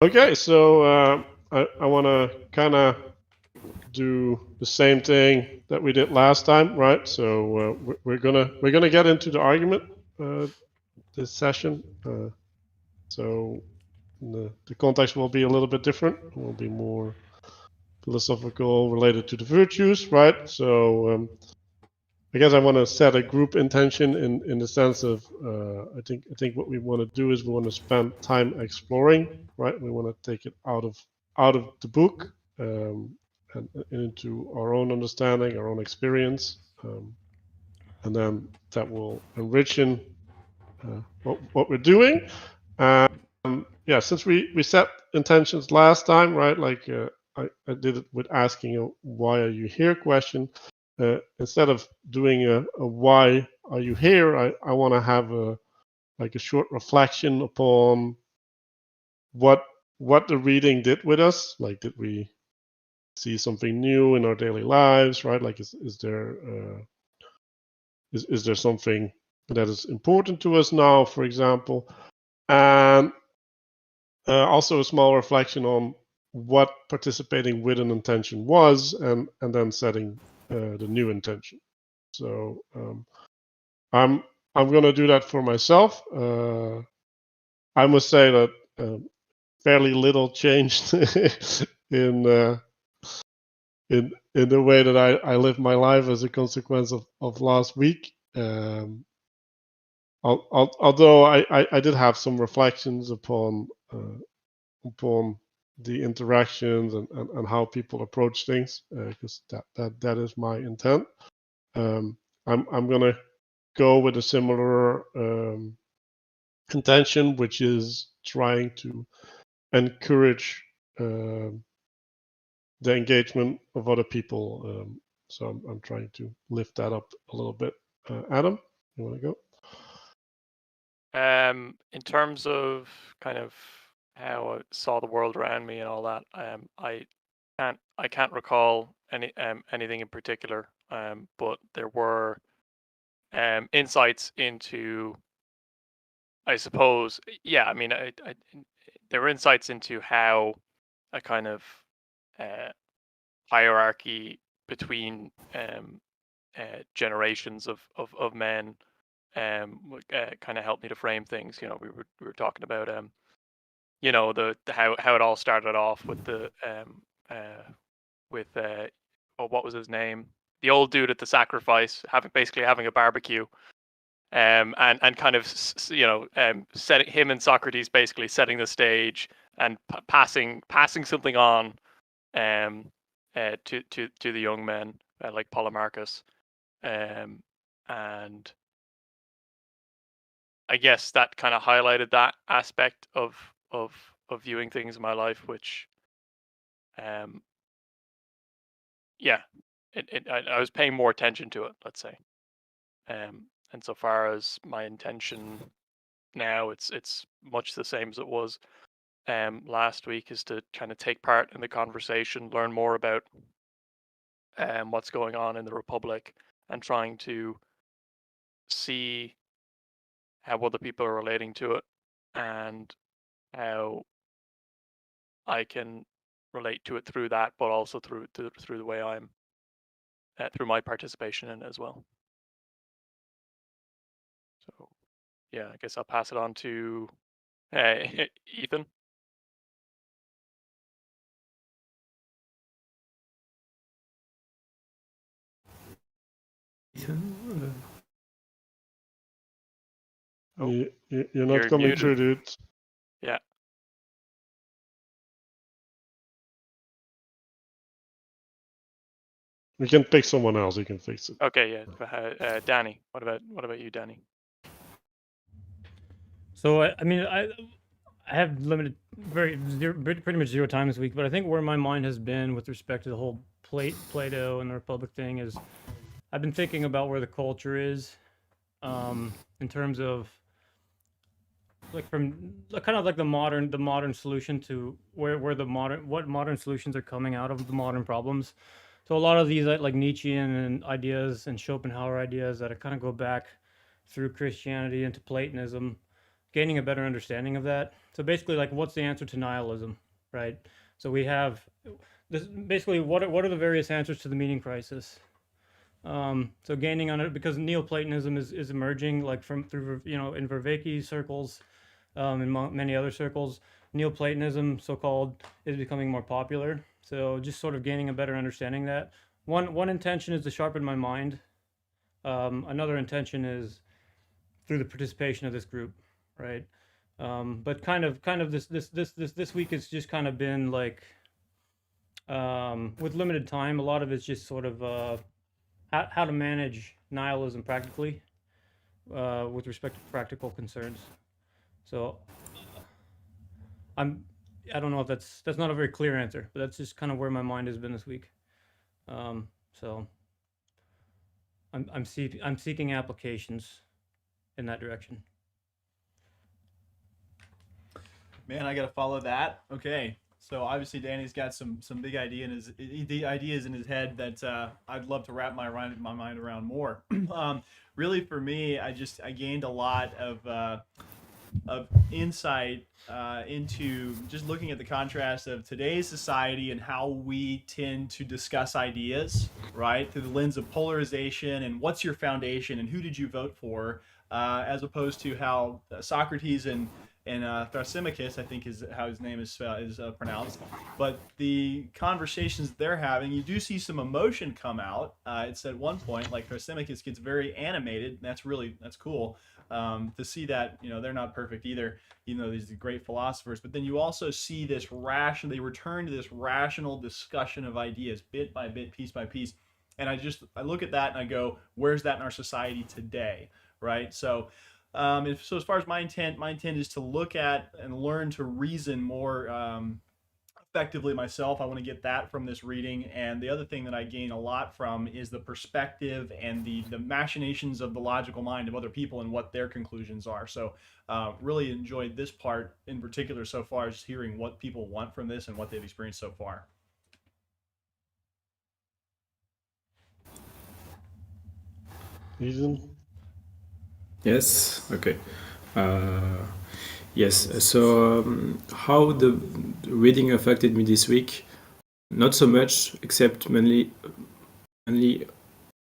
Okay, so I want to kind of do the same thing that we did last time, right? So we're gonna get into the argument this session. So the context will be a little bit different. It will be more philosophical, related to the virtues, right? So I guess I want to set a group intention in the sense of I think what we want to do is we want to spend time exploring, right? We want to take it out of the book and into our own understanding, our own experience, and then that will enrich in what we're doing. Yeah, since we set intentions last time, right? Like I did it with asking a "Why are you here?" question. Instead of doing a "Why are you here?" I want to have a short reflection upon what what the reading did with us. Like, did we see something new in our daily lives, right? Like, is there something that is important to us now, for example, and also a small reflection on what participating with an intention was, and then setting the new intention. So I'm I'm gonna do that for myself. I must say that fairly little changed in in the way that I live my life as a consequence of last week. Although I did have some reflections upon the interactions and how people approach things, because that is my intent. I'm gonna go with a similar intention, which is trying to encourage the engagement of other people. So I'm trying to lift that up a little bit. Adam, you want to go? In terms of kind of how I saw the world around me and all that, I can't recall anything in particular. But there were insights into, I suppose, yeah. I mean, there were insights into how a kind of uh, hierarchy between generations of men kind of helped me to frame things. We were talking about the how it all started off with the with what was his name, the old dude at the sacrifice, having a barbecue, and kind of setting him and Socrates basically setting the stage and passing something on um to the young men, like Polemarchus, um and I guess that kind of highlighted that aspect of viewing things in my life, which um yeah, I was paying more attention to it, let's say. And so far as my intention now, it's much the same as it was last week, is to kind of take part in the conversation, learn more about what's going on in the Republic, and trying to see how other people are relating to it, and how I can relate to it through that, but also through the way I'm through my participation in it as well. So yeah, I guess I'll pass it on to Ethan. Oh, You're not you're coming muted. through, dude. Yeah. We can pick someone else. You can fix it. Okay. Yeah. Danny. What about you, Danny? So I mean, I have limited, pretty much zero time this week, but I think where my mind has been with respect to the whole Plato and the Republic thing is, I've been thinking about where the culture is, in terms of like from kind of like the modern solution to where the modern solutions are coming out of the modern problems. So a lot of these like Nietzschean and ideas and Schopenhauer ideas that kind of go back through Christianity into Platonism, gaining a better understanding of that. So basically, like, what's the answer to nihilism, right? So we have this basically what are the various answers to the meaning crisis? So gaining on it because Neoplatonism is emerging like from through in Vervaeke circles, in many other circles. Neoplatonism, so-called, is becoming more popular. So just sort of gaining a better understanding that one intention is to sharpen my mind. Another intention is through the participation of this group, right? But kind of this week has just kind of been like with limited time. A lot of it's just sort of how to manage nihilism practically with respect to practical concerns. So I don't know if that's not a very clear answer, but that's just kind of where my mind has been this week. So I'm seeking applications in that direction. Man, I gotta follow that. Okay, so obviously Danny's got some big ideas in his head that I'd love to wrap my mind around more. Really, for me, I gained a lot of insight into just looking at the contrast of today's society and how we tend to discuss ideas, right, through the lens of polarization and what's your foundation and who did you vote for, as opposed to how Socrates and Thrasymachus, I think is how his name is pronounced. But the conversations they're having, you do see some emotion come out. It's at one point, like Thrasymachus gets very animated. And that's cool to see that they're not perfect either. These great philosophers. But then you also see this they return to this rational discussion of ideas, bit by bit, piece by piece. And I look at that and I go, where's that in our society today, right? So. So as far as my intent is to look at and learn to reason more effectively myself. I want to get that from this reading. And the other thing that I gain a lot from is the perspective and the machinations of the logical mind of other people and what their conclusions are. So really enjoyed this part in particular so far, just hearing what people want from this and what they've experienced so far. Ethan? Yes. Okay. Yes. So, how the reading affected me this week? Not so much, except mainly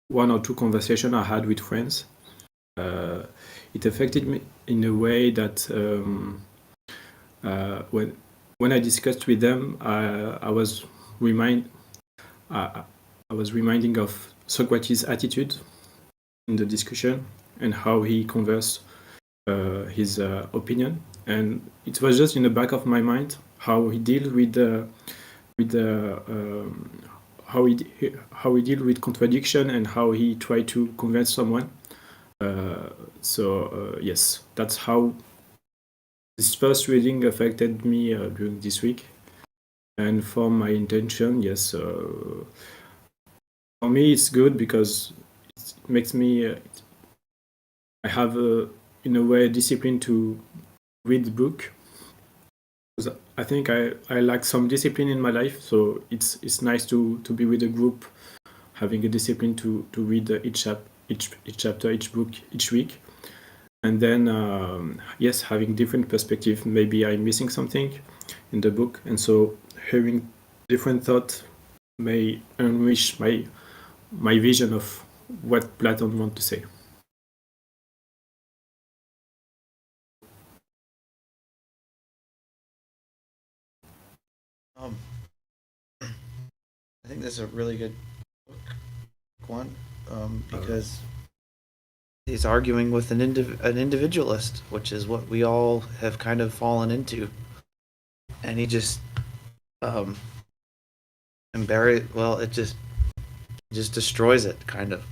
one or two conversations I had with friends. It affected me in a way that when I discussed with them, I was reminding of Socrates' attitude in the discussion and how he conversed his opinion, and it was just in the back of my mind how he deal with how he deal with contradiction and how he tried to convince someone. Yes, that's how this first reading affected me during this week. And for my intention, yes, for me it's good because it makes me I have in a way discipline to read the book, because I think I lack some discipline in my life, so it's nice to be with a group, having a discipline to read each chapter, each book, each week. And then yes, having different perspective. Maybe I'm missing something in the book, and so hearing different thought may enrich my vision of what Plato wants to say. I think this is a really good book, one, because he's arguing with an individualist, which is what we all have kind of fallen into, and he just it just destroys it, kind of.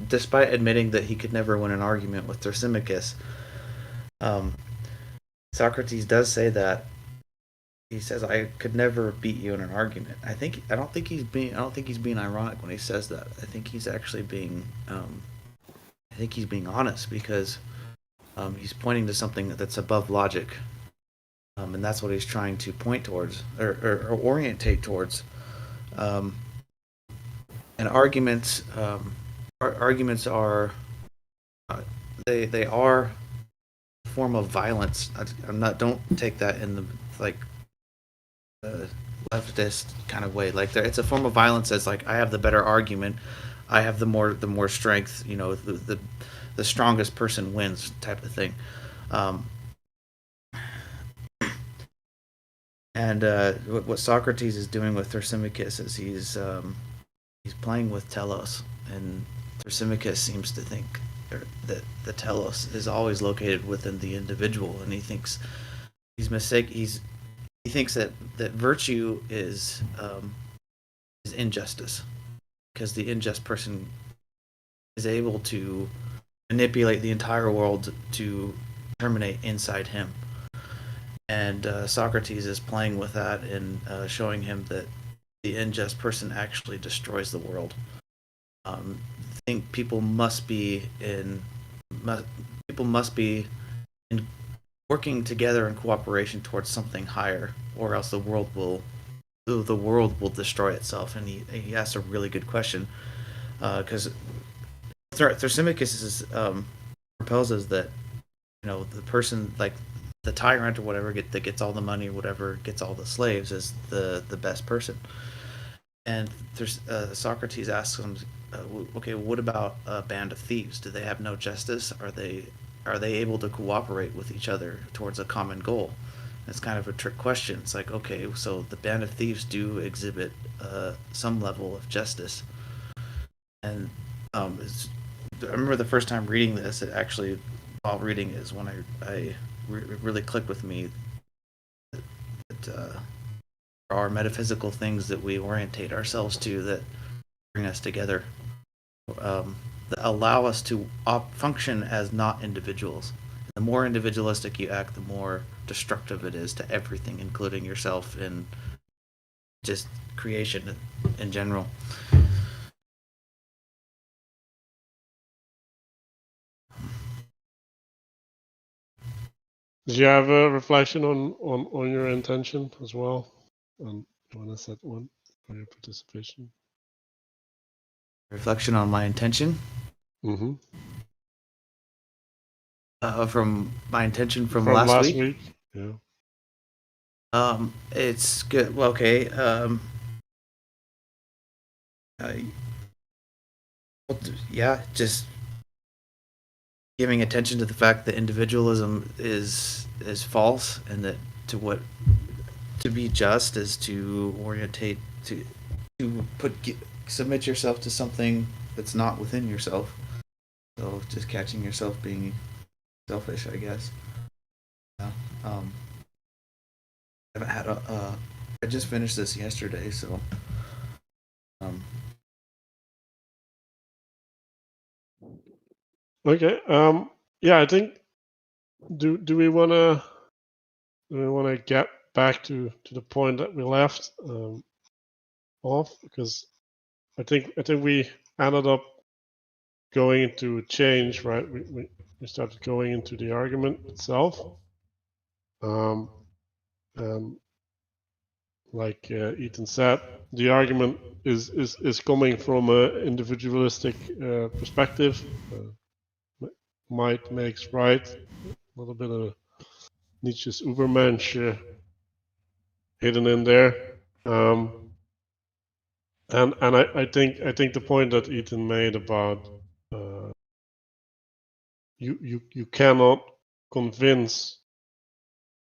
Despite admitting that he could never win an argument with Thrasymachus, Socrates does say that. He says, "I could never beat you in an argument." I don't think he's being ironic when he says that. I think he's actually being honest, because he's pointing to something that's above logic, and that's what he's trying to point towards or orientate towards. And arguments are they are form of violence. I'm not. Don't take that in the like leftist kind of way. Like it's a form of violence that's like I have the better argument, I have the more strength. You know, the strongest person wins type of thing. And what Socrates is doing with Thrasymachus is he's playing with telos, and Thrasymachus seems to think that the telos is always located within the individual, and he thinks he thinks that virtue is injustice, because the unjust person is able to manipulate the entire world to terminate inside him. And Socrates is playing with that and showing him that the unjust person actually destroys the world. I think people must be in working together in cooperation towards something higher, or else the world will destroy itself. And he asked a really good question, because Thrasymachus proposes that, you know, the person, like the tyrant or whatever that gets all the money or whatever gets all the slaves, is the best person. And Socrates asks him, okay, what about a band of thieves? Do they have no justice? Are they able to cooperate with each other towards a common goal? It's kind of a trick question. It's like, okay, so the band of thieves do exhibit some level of justice. And I remember the first time reading this, it actually, while reading, is when it really clicked with me that there are metaphysical things that we orientate ourselves to that bring us together, that allow us to function as not individuals. The more individualistic you act, the more destructive it is to everything, including yourself and just creation in general. Did you have a reflection on your intention as well? You want to set one for your participation? Reflection on my intention. Mm-hmm. From my intention from last week. Yeah. It's good. Well, okay. Yeah, just giving attention to the fact that individualism is false, and that to be just is to orientate to submit yourself to something that's not within yourself. So just catching yourself being selfish, I guess. Yeah. I haven't had I just finished this yesterday, so Okay. Yeah, I think do we wanna get back to the point that we left off? Because I think we ended up going into change, right? We started going into the argument itself. And like Ethan said, the argument is coming from an individualistic perspective. Might makes right. A little bit of Nietzsche's Übermensch hidden in there. And I think the point that Ethan made about you cannot convince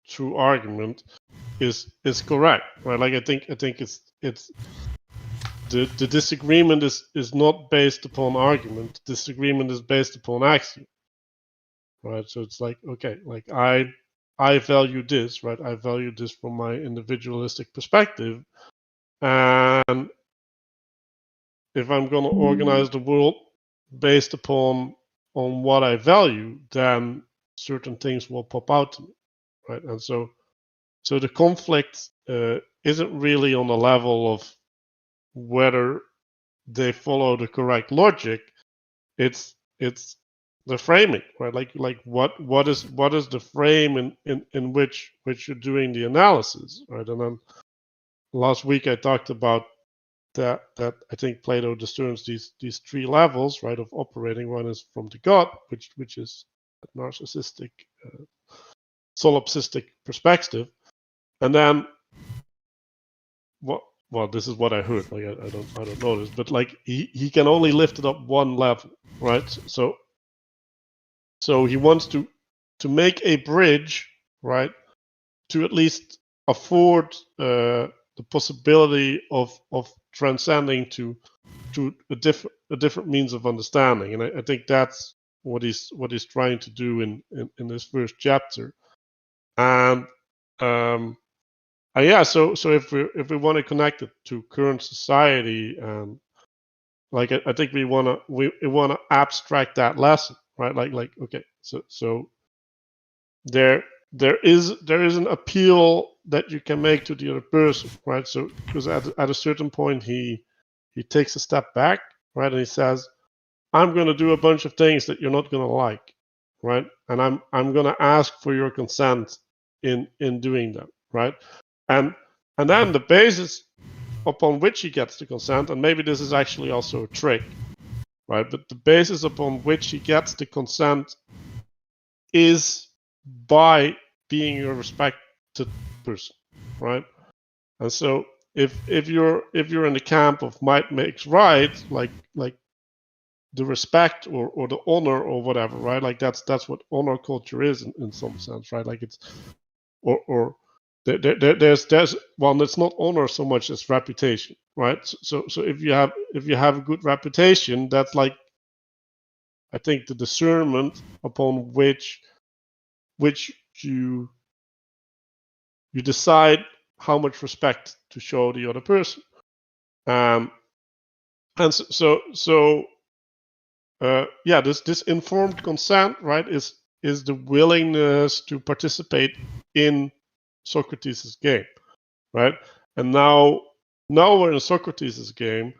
through argument is correct, right? Like I think it's the disagreement is not based upon argument. Disagreement is based upon axiom, right? So it's like, okay, like I value this, right? I value this from my individualistic perspective, and if I'm going to organize the world based upon what I value, then certain things will pop out to me, right? And so the conflict isn't really on the level of whether they follow the correct logic. It's the framing, right? Like what is the frame in which you're doing the analysis, right? And then last week I talked about that I think Plato discerns these three levels, right, of operating. One is from the God, which is narcissistic solipsistic perspective, and then well, this is what I heard. Like I don't know this, but like he can only lift it up one level, right? So he wants to make a bridge, right, to at least afford the possibility of transcending to a different means of understanding, and I think that's what he's trying to do in this first chapter, and yeah, so if we want to connect it to current society, and like I think we want to abstract that lesson, right? Like okay, so there is an appeal that you can make to the other person, right? So because at a certain point he takes a step back, right, and he says, I'm going to do a bunch of things that you're not going to like, right? And I'm going to ask for your consent in doing them, right? And then the basis upon which he gets the consent, and maybe this is actually also a trick, right? But the basis upon which he gets the consent is by being a respected person, right? And so if you're in the camp of might makes right, like the respect or the honor or whatever, right? Like that's what honor culture is in some sense, right? Like it's or there's well, it's not honor so much as reputation, right? So if you have a good reputation, that's like, I think, the discernment upon which you decide how much respect to show the other person, and so yeah, this informed consent, right, is the willingness to participate in Socrates' game, right? And now we're in Socrates' game,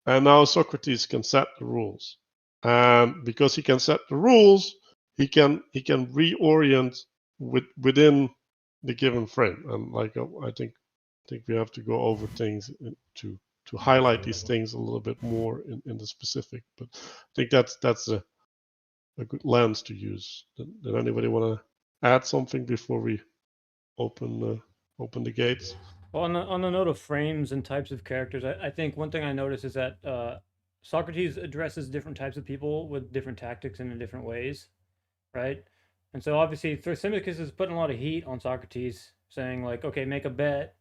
and now Socrates can set the rules, and because he can set the rules, he can reorient within the given frame. And like I think we have to go over things to highlight these things a little bit more in the specific. But I think that's a good lens to use. Did anybody want to add something before we open the gates? Well, on the note of frames and types of characters, I think one thing I noticed is that Socrates addresses different types of people with different tactics and in different ways, right? And so obviously Thrasymachus is putting a lot of heat on Socrates, saying like, okay, make a bet,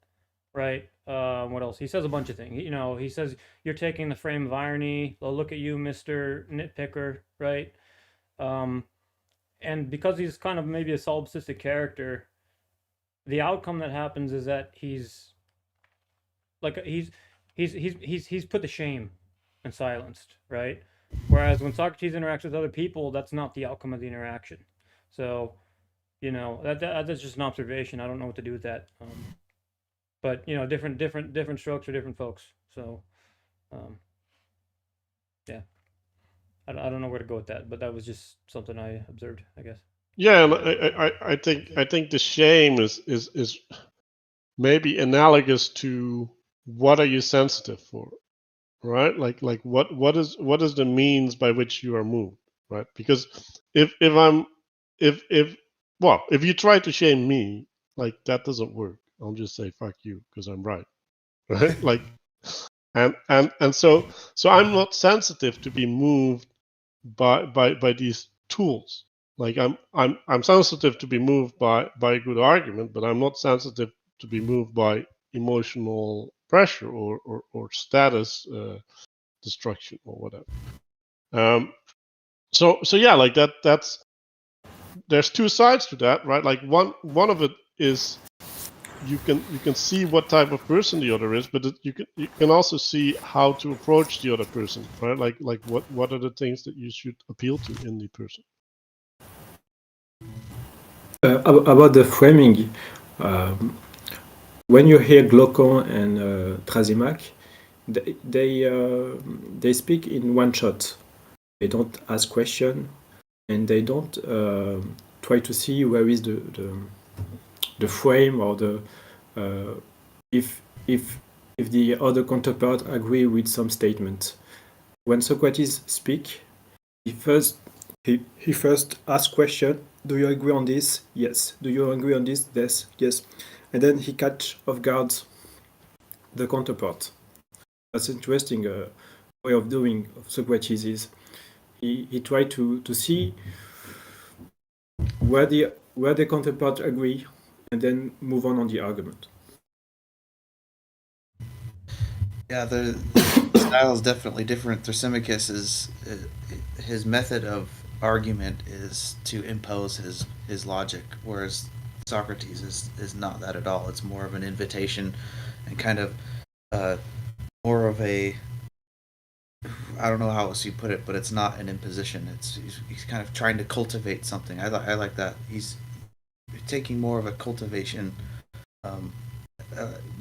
right? What else? He says a bunch of things. You know, he says you're taking the frame of irony. Well, look at you, Mr. Nitpicker, right? And because he's kind of maybe a solipsistic character, the outcome that happens is that he's put to shame and silenced, right? Whereas when Socrates interacts with other people, that's not the outcome of the interaction. So, you know, that's just an observation. I don't know what to do with that. But you know, different strokes for different folks. So, yeah, I don't know where to go with that, but that was just something I observed, I guess. Yeah, and I think the shame is maybe analogous to what are you sensitive for, right? Like what is the means by which you are moved, right? Because if you try to shame me, like that doesn't work. I'll just say fuck you because I'm right, right? Like, and so I'm not sensitive to be moved by these tools. Like I'm sensitive to be moved by a good argument, but I'm not sensitive to be moved by emotional pressure or status destruction or whatever. So yeah, like that's there's two sides to that, right? Like one of it is you can see what type of person the other is, but you can also see how to approach the other person, right? Like what are the things that you should appeal to in the person. About the framing, when you hear Glaucon and Thrasymach, they speak in one shot. They don't ask question, and they don't try to see where is the frame or the if the other counterpart agree with some statement. When Socrates speak, he first asks question, do you agree on this? Yes. Do you agree on this? Yes. And then he catch off guard the counterpart. That's interesting way of doing of Socrates is he tried to see where the counterpart agree and then move on the argument. Yeah, the style is definitely different. Thrasymachus is his method of argument is to impose his logic, whereas Socrates is not that at all. It's more of an invitation and kind of more of a, I don't know how else you put it, but it's not an imposition. He's kind of trying to cultivate something. I like that. He's taking more of a cultivation,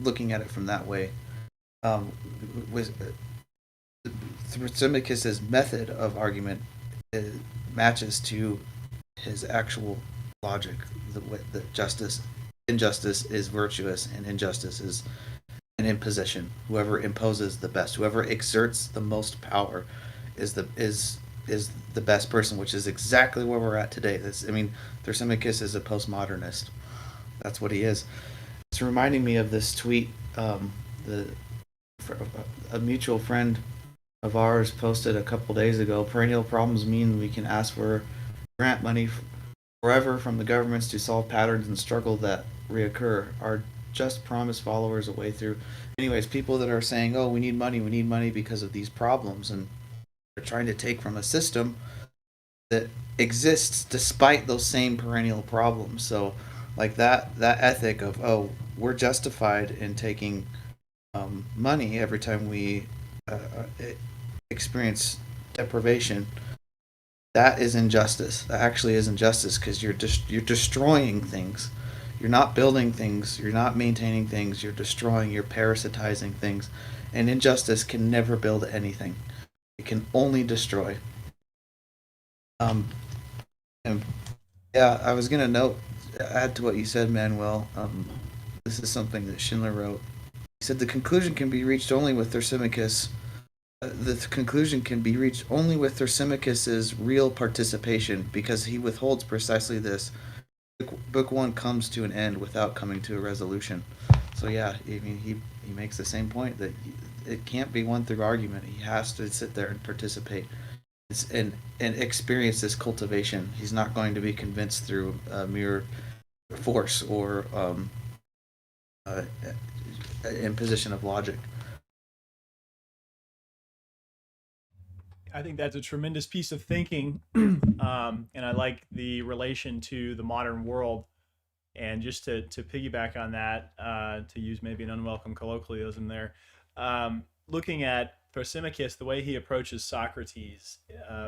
looking at it from that way. With Thrasymachus's method of argument matches to his actual logic. The way that injustice is virtuous, and injustice is an imposition. Whoever imposes the best, whoever exerts the most power, is the best person, which is exactly where we're at today. Thrasymachus is a postmodernist. That's what he is. It's reminding me of this tweet. A mutual friend of ours posted a couple days ago. Perennial problems mean we can ask for grant money forever from the governments to solve patterns and struggle that reoccur. Our just promise followers a way through. Anyways, people that are saying, "Oh, we need money because of these problems," and they're trying to take from a system that exists despite those same perennial problems. So, like that ethic of, oh, we're justified in taking money every time we experience deprivation. That is injustice. That actually is injustice, because you're destroying things. You're not building things. You're not maintaining things. You're destroying. You're parasitizing things. And injustice can never build anything. It can only destroy. And yeah, I was gonna add to what you said, Manuel. This is something that Schindler wrote. He said the conclusion can be reached only with Thrasymachus. The conclusion can be reached only with Thrasymachus's real participation, because he withholds precisely this. Book one comes to an end without coming to a resolution. So yeah, I mean, he makes the same point that it can't be won through argument. He has to sit there and participate and experience this cultivation. He's not going to be convinced through mere force or imposition of logic. I think that's a tremendous piece of thinking, and I like the relation to the modern world. And just to piggyback on that, to use maybe an unwelcome colloquialism there, looking at Thrasymachus, the way he approaches Socrates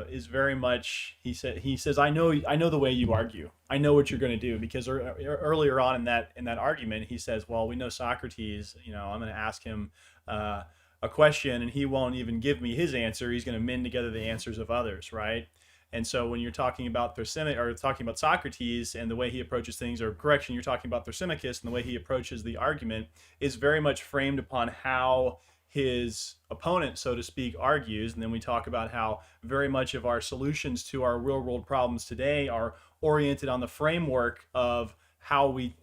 is very much, he says, I know the way you argue. I know what you're going to do, because earlier on in that argument, he says, well, we know Socrates. I'm going to ask him a question, and he won't even give me his answer. He's going to mend together the answers of others, right? And so when you're talking about talking about Socrates and the way he approaches things, or correction, you're talking about Thrasymachus and the way he approaches the argument, is very much framed upon how his opponent, so to speak, argues. And then we talk about how very much of our solutions to our real world problems today are oriented on the framework of how we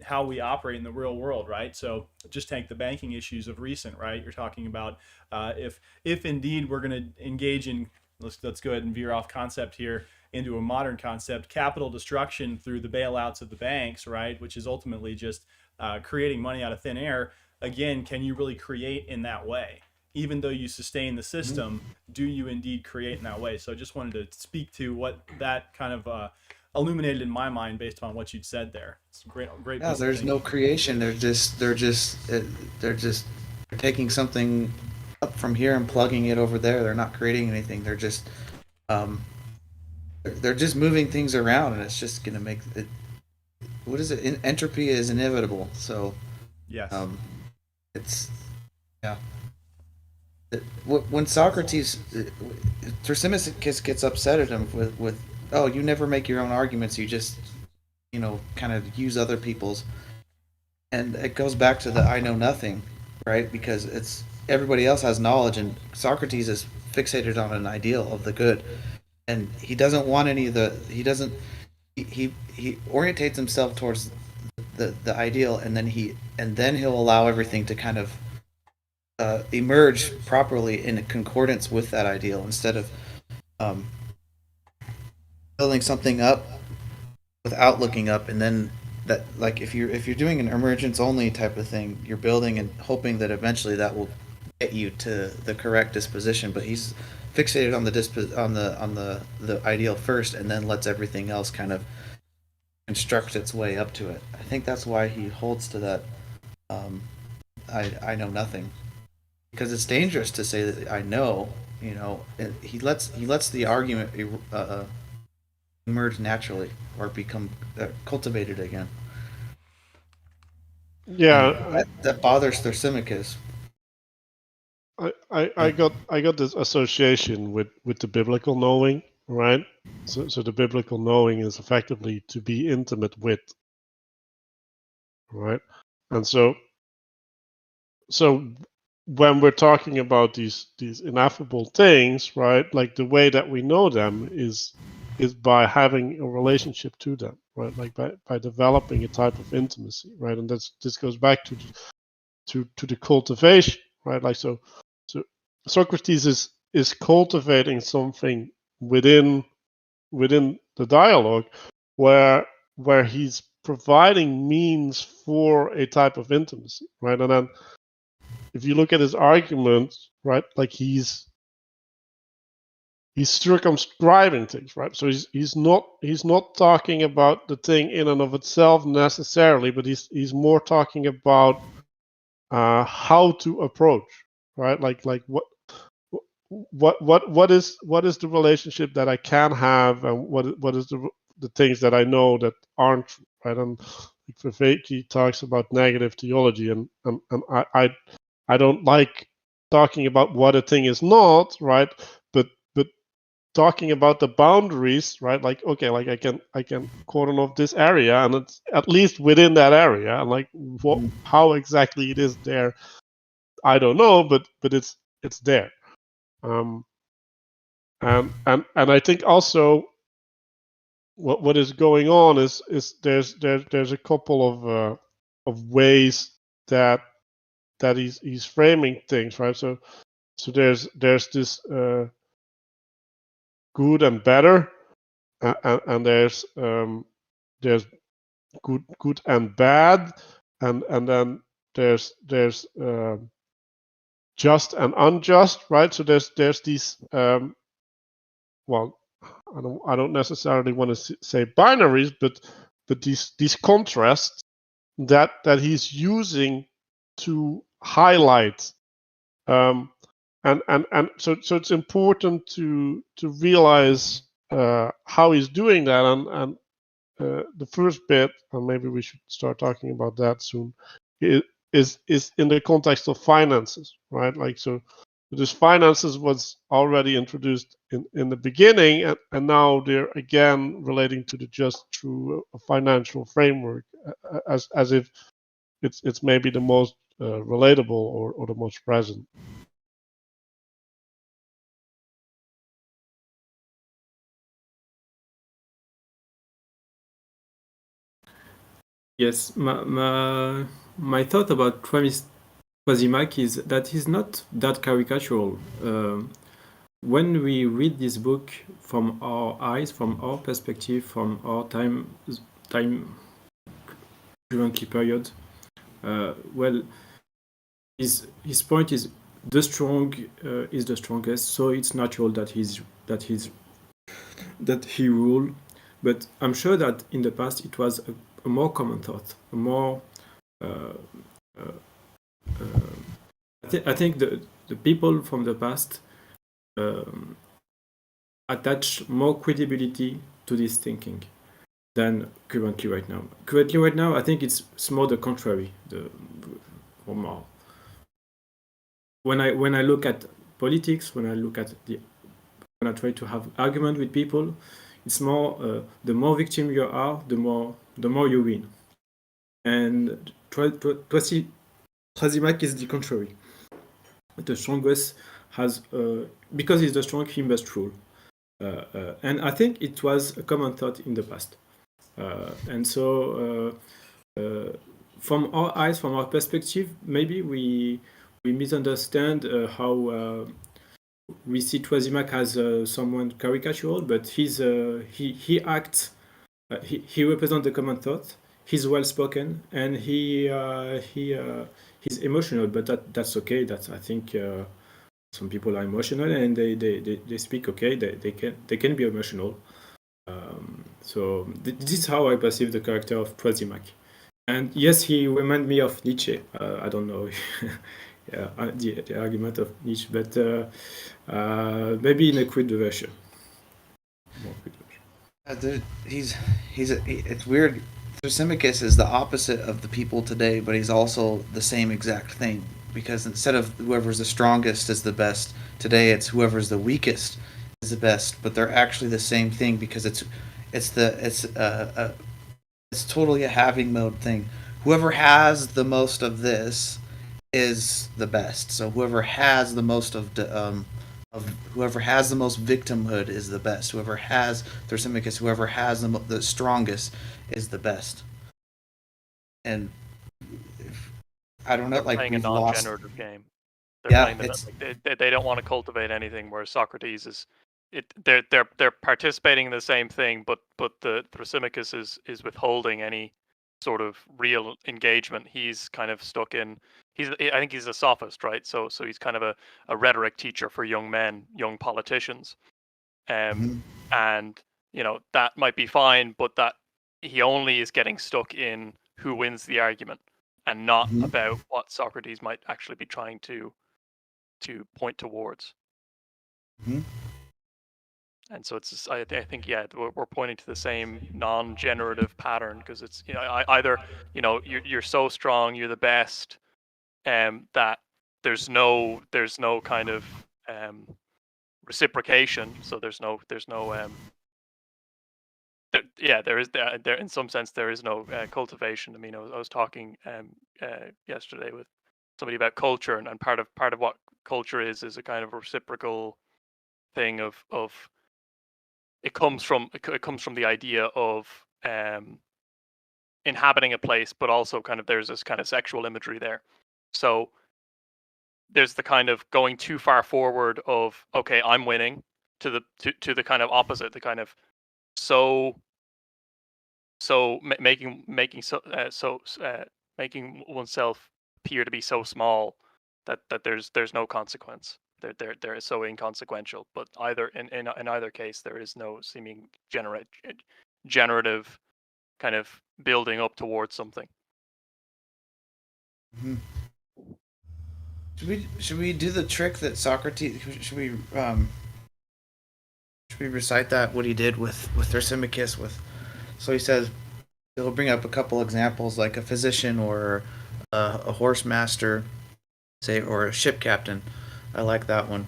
operate in the real world, right? So just take the banking issues of recent, right? You're talking about if indeed we're going to engage in, let's go ahead and veer off concept here into a modern concept, capital destruction through the bailouts of the banks, right? Which is ultimately just creating money out of thin air. Again, can you really create in that way? Even though you sustain the system, do you indeed create in that way? So I just wanted to speak to what that kind of illuminated in my mind based on what you'd said there. It's great. Yeah, there's no creation. They're just taking something up from here and plugging it over there. They're not creating anything. They're just moving things around, and it's just going to make it. What is it? Entropy is inevitable. So yes, it's yeah. When Socrates, Thrasymachus gets upset at him with oh, you never make your own arguments. You just kind of use other people's, and it goes back to the I know nothing, right? Because it's everybody else has knowledge, and Socrates is fixated on an ideal of the good, and he doesn't want any of the he orientates himself towards the ideal, and then he'll allow everything to kind of emerge properly in concordance with that ideal, instead of um, building something up without looking up, and then that, like, if you're doing an emergence only type of thing, you're building and hoping that eventually that will get you to the correct disposition. But he's fixated on the ideal first, and then lets everything else kind of construct its way up to it. I think that's why he holds to that. I know nothing, because it's dangerous to say that I know. He lets the argument emerge naturally, or become cultivated again. Yeah, That bothers Thrasymachus. I got this association with the biblical knowing, right? So the biblical knowing is effectively to be intimate with, right? And so when we're talking about these ineffable things, right? Like, the way that we know them is by having a relationship to them, right? Like by developing a type of intimacy, right? And this goes back to the cultivation, right? Like, so Socrates is cultivating something within the dialogue where he's providing means for a type of intimacy, right? And then if you look at his argument, right, like he's circumscribing things, right? So he's not talking about the thing in and of itself necessarily, but he's more talking about how to approach, right? Like what is the relationship that I can have, and what is the things that I know that aren't true, right? And Viveki talks about negative theology, and I don't like talking about what a thing is not, right? But talking about the boundaries, right? Like, okay, like I can cordon off this area, and it's at least within that area, and like how exactly it is there, I don't know, but it's there. And I think also what is going on is there's a couple of ways that he's framing things, right? So there's this good and better, and there's good and bad, and then there's just and unjust, right? So there's these well, I don't necessarily want to say binaries, but these contrasts that he's using to highlight, and so it's important to realize how he's doing that, and the first bit, and maybe we should start talking about that soon, is in the context of finances, right? Like, so this finances was already introduced in the beginning, and now they're again relating to the just through a financial framework, as if it's maybe the most relatable or the most present. Yes, my thought about Thrasymachus is that he's not that caricatural. When we read this book from our eyes, from our perspective, from our time currently period, well, his point is the strong is the strongest, so it's natural that he rule. But I'm sure that in the past it was a more common thought, a more I think the people from the past attach more credibility to this thinking than currently right now. Currently right now, I think it's more the contrary. When I look at politics, when I try to have argument with people, it's more the more victim you are, the more you win. And Thrasymachus is the contrary. The strongest has because he's the strong, he must rule. And I think it was a common thought in the past. And so from our eyes, from our perspective, maybe we misunderstand how we see Twasimak as someone caricatural, but he acts, he represents the common thought. He's well spoken and he's emotional, but that's okay. That's I think some people are emotional and they speak okay. They can be emotional. So this is how I perceive the character of Twasimak. And yes, he reminds me of Nietzsche. I don't know, yeah, the argument of Nietzsche, but maybe in a crude version. More crude version. It's weird. Thrasymachus is the opposite of the people today, but he's also the same exact thing. Because instead of whoever's the strongest is the best, today it's whoever's the weakest is the best. But they're actually the same thing because it's totally a having mode thing. Whoever has the most of this is the best. So whoever has the most of whoever has the most victimhood is the best. Whoever has Thrasymachus, whoever has the strongest is the best. And I don't know, They're like playing a we've lost. non-generative game. Yeah, They're playing they don't want to cultivate anything. Whereas Socrates is, they're participating in the same thing, but the Thrasymachus is withholding any sort of real engagement. He's kind of stuck in. I think he's a sophist, right? So he's kind of a rhetoric teacher for young men, young politicians, Mhm. and that might be fine, but that he only is getting stuck in who wins the argument and not Mhm. about what Socrates might actually be trying to point towards. Mhm. And so it's I think yeah, we're pointing to the same non-generative pattern because it's either you're so strong, you're the best, that there's no kind of reciprocation. So there's no there is there in some sense there is no cultivation. I mean, I was talking yesterday with somebody about culture, and part of what culture is a kind of reciprocal thing of it comes from the idea of inhabiting a place, but also kind of there's this kind of sexual imagery there. So there's the kind of going too far forward of okay, I'm winning, to the kind of opposite, the kind of so making oneself appear to be so small that there's no consequence. They're so inconsequential. But either in either case, there is no seeming generative kind of building up towards something. Mhm. Should we do the trick that Socrates? Should we recite that what he did with Thrasymachus? So he says he'll bring up a couple examples like a physician or a horse master, say, or a ship captain. I like that one.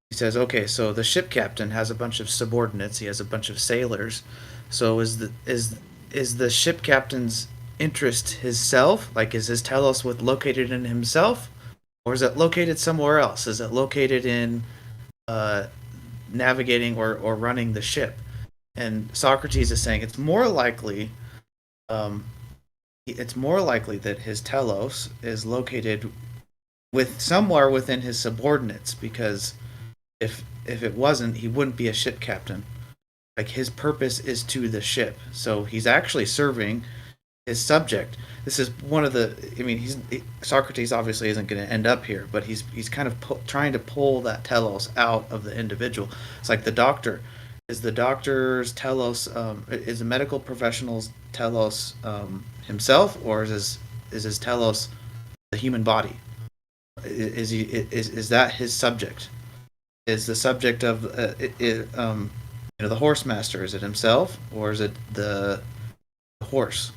He says, okay, so the ship captain has a bunch of subordinates. He has a bunch of sailors. So is the ship captain's interest his self? Like, is his telos located in himself, or is it located somewhere else? Is it located in uh, navigating or running the ship? And Socrates is saying um, it's more likely that his telos is located with somewhere within his subordinates, because if it wasn't, he wouldn't be a ship captain. Like, his purpose is to the ship, so he's actually serving his subject. This is one of the. I mean, Socrates obviously isn't going to end up here, but he's kind of trying to pull that telos out of the individual. It's like the doctor. Is the doctor's telos? Is the medical professional's telos himself, or is his telos the human body? Is that his subject? Is the subject of the horse master? Is it himself, or is it the horse?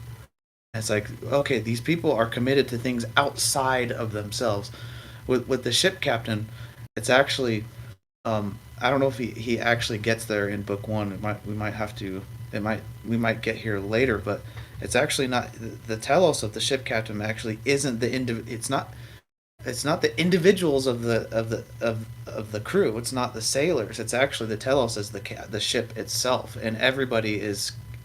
And it's like, okay, these people are committed to things outside of themselves. With the ship captain, it's actually I don't know if he actually gets there in book one. We might get here later, but it's actually not the telos of the ship captain. Actually, isn't it's not the individuals of the crew. It's not the sailors. It's actually the telos as the ship itself, and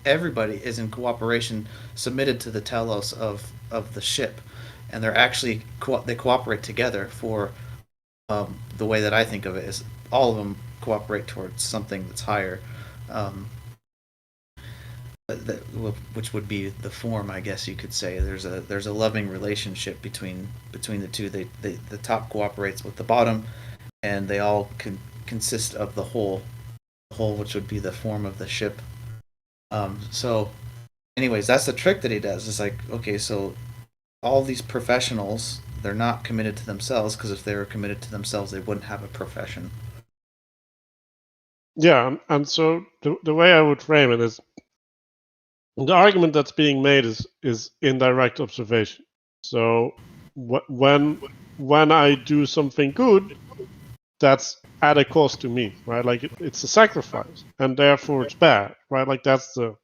everybody is in cooperation, submitted to the telos of the ship, and they're actually they cooperate together for the way that I think of it is all of them cooperate towards something that's higher, that, which would be the form, I guess you could say. There's a loving relationship between the two. The top cooperates with the bottom, and they all consist of the whole, which would be the form of the ship. So, anyways, that's the trick that he does. It's like, okay, so all these professionals, they're not committed to themselves, because if they were committed to themselves, they wouldn't have a profession. Yeah, and so the way I would frame it is the argument that's being made is indirect observation. So when I do something good, that's at a cost to me, right? Like it's a sacrifice, and therefore it's bad, right? Like that's the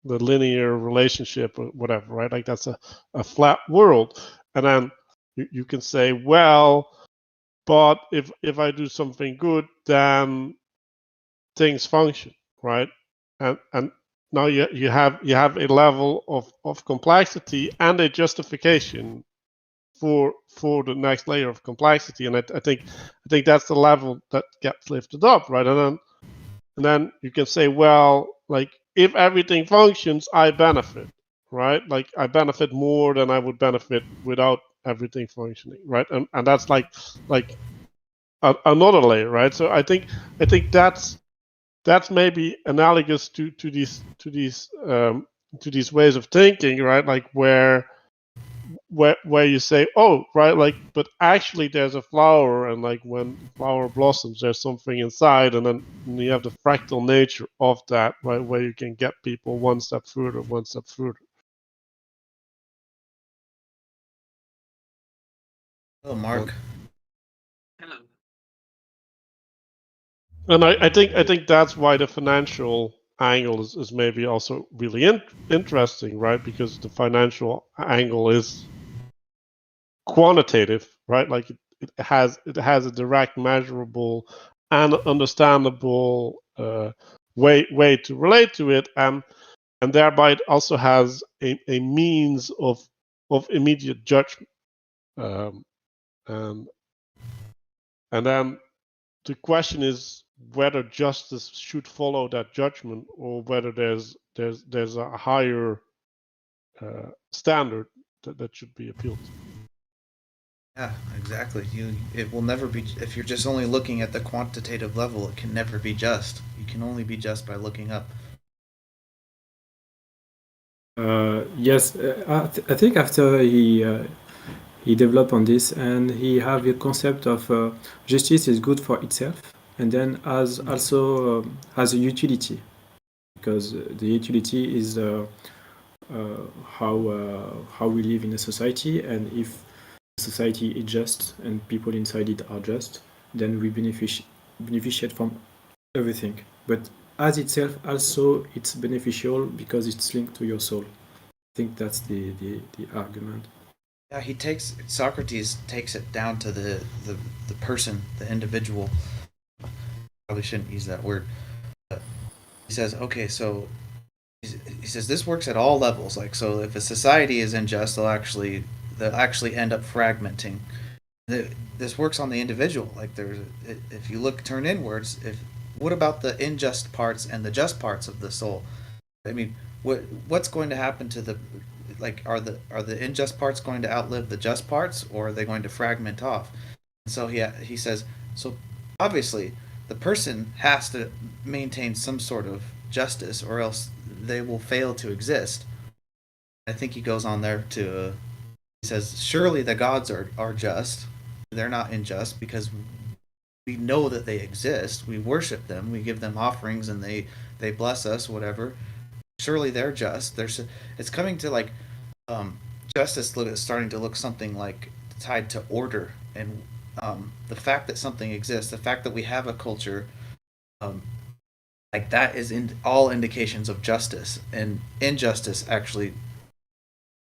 linear relationship or whatever, right? Like that's a flat world, and then you can say, well, but if I do something good, then things function, right? And now you have a level of complexity and a justification for the next layer of complexity, and I think that's the level that gets lifted up, right? And then you can say, well, like if everything functions, I benefit, right? Like I benefit more than I would benefit without everything functioning, right? And that's like another layer, right? So I think that's maybe analogous to these ways of thinking, right? Like where you say, oh, right, like, but actually there's a flower, and like when the flower blossoms, there's something inside, and then you have the fractal nature of that, right, where you can get people one step further. Oh, Mark. Hello. And I think that's why the financial angle is maybe also really interesting, right? Because the financial angle is quantitative, right? Like it has a direct, measurable, and understandable way to relate to it, and thereby it also has a means of immediate judgment, and then the question is whether justice should follow that judgment, or whether there's a higher standard that should be appealed to. Yeah, exactly. It will never be, if you're just only looking at the quantitative level, it can never be just. You can only be just by looking up. Yes, I think after he developed on this, and he have a concept of justice is good for itself, and then also has a utility, because the utility is how we live in a society, and if society is just and people inside it are just, then we beneficiate from everything. But as itself also it's beneficial because it's linked to your soul. I think that's the argument. Yeah, Socrates takes it down to the person, the individual. Probably shouldn't use that word. But he says, okay, so he says this works at all levels. Like, so if a society is unjust, they'll actually end up fragmenting. This works on the individual. Like, if you turn inwards, what about the unjust parts and the just parts of the soul? I mean, what's going to happen to the, like, are the unjust parts going to outlive the just parts, or are they going to fragment off? And so he says, so obviously the person has to maintain some sort of justice, or else they will fail to exist. I think he goes on there to he says, surely the gods are just. They're not unjust, because we know that they exist. We worship them. We give them offerings, and they bless us, whatever. Surely they're just. It's coming to, like, justice is starting to look something like tied to order, and the fact that something exists, the fact that we have a culture, like that is all indications of justice, and injustice actually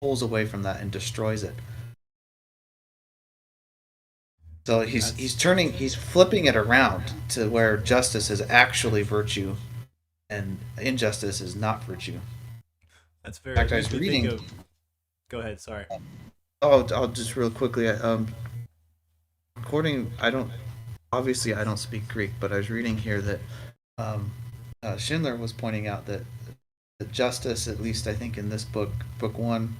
pulls away from that and destroys it. So he's flipping it around to where justice is actually virtue, and injustice is not virtue. That's very. In fact, I makes was me think reading. of. Go ahead. Sorry. Oh, I'll just real quickly. According, I don't. Obviously, I don't speak Greek, but I was reading here that Schindler was pointing out that justice, at least I think in this book, book one,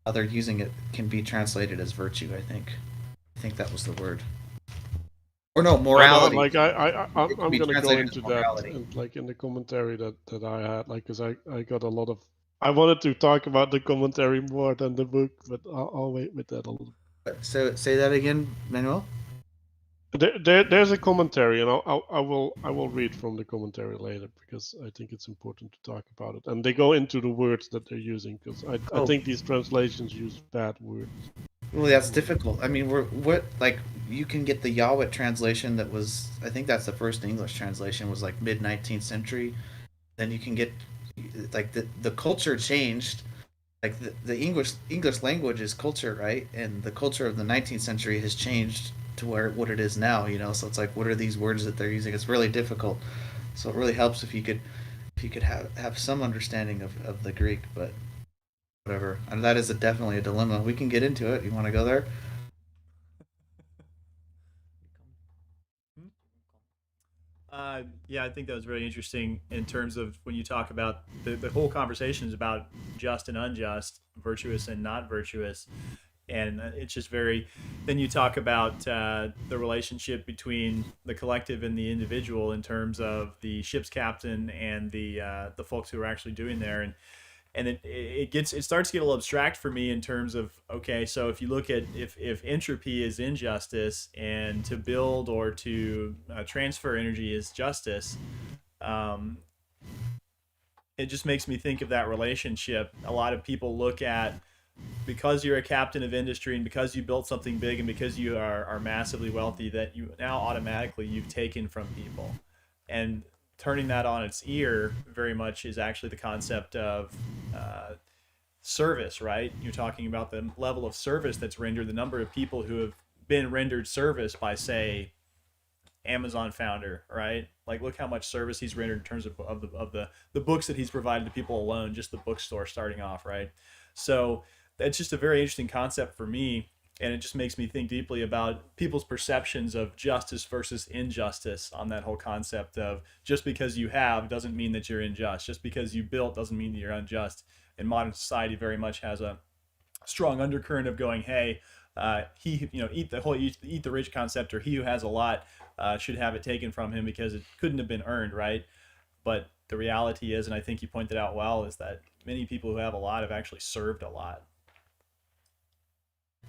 how they're using it can be translated as virtue. I think that was the word. Or no, morality. Like It can I'm be gonna go translated as into that, morality. and like in the commentary that I had, like, cause I got a lot of. I wanted to talk about the commentary more than the book, but I'll wait with that a little. So say that again, Manuel. There's a commentary, and I will read from the commentary later because I think it's important to talk about it. And they go into the words that they're using because I Oh. think these translations use bad words. Well, that's difficult. I mean, what like you can get the Yahweh translation that was, I think that's the first English translation, was like mid 19th century. Then you can get like the culture changed. Like the English language is culture, right? And the culture of the 19th century has changed to what it is now. So it's like, what are these words that they're using? It's really difficult. So it really helps if you could have some understanding of the Greek, but whatever. And that is definitely a dilemma. We can get into it. You want to go there? Yeah, I think that was really interesting in terms of when you talk about the whole conversation is about just and unjust, virtuous and not virtuous. And it's just very. Then you talk about the relationship between the collective and the individual in terms of the ship's captain and the folks who are actually doing there, and it starts to get a little abstract for me in terms of, okay, so if you look at if entropy is injustice and to build or to transfer energy is justice, it just makes me think of that relationship. A lot of people look at, because you're a captain of industry and because you built something big and because you are massively wealthy, that you now automatically you've taken from people. And turning that on its ear very much is actually the concept of service, right? You're talking about the level of service that's rendered, the number of people who have been rendered service by, say, Amazon founder, right? Like, look how much service he's rendered in terms of the books that he's provided to people alone, just the bookstore starting off, right? So that's just a very interesting concept for me, and it just makes me think deeply about people's perceptions of justice versus injustice on that whole concept of just because you have doesn't mean that you're unjust. Just because you built doesn't mean that you're unjust. And modern society very much has a strong undercurrent of going, hey, eat the rich concept, or he who has a lot should have it taken from him because it couldn't have been earned, right? But the reality is, and I think you pointed out well, is that many people who have a lot have actually served a lot.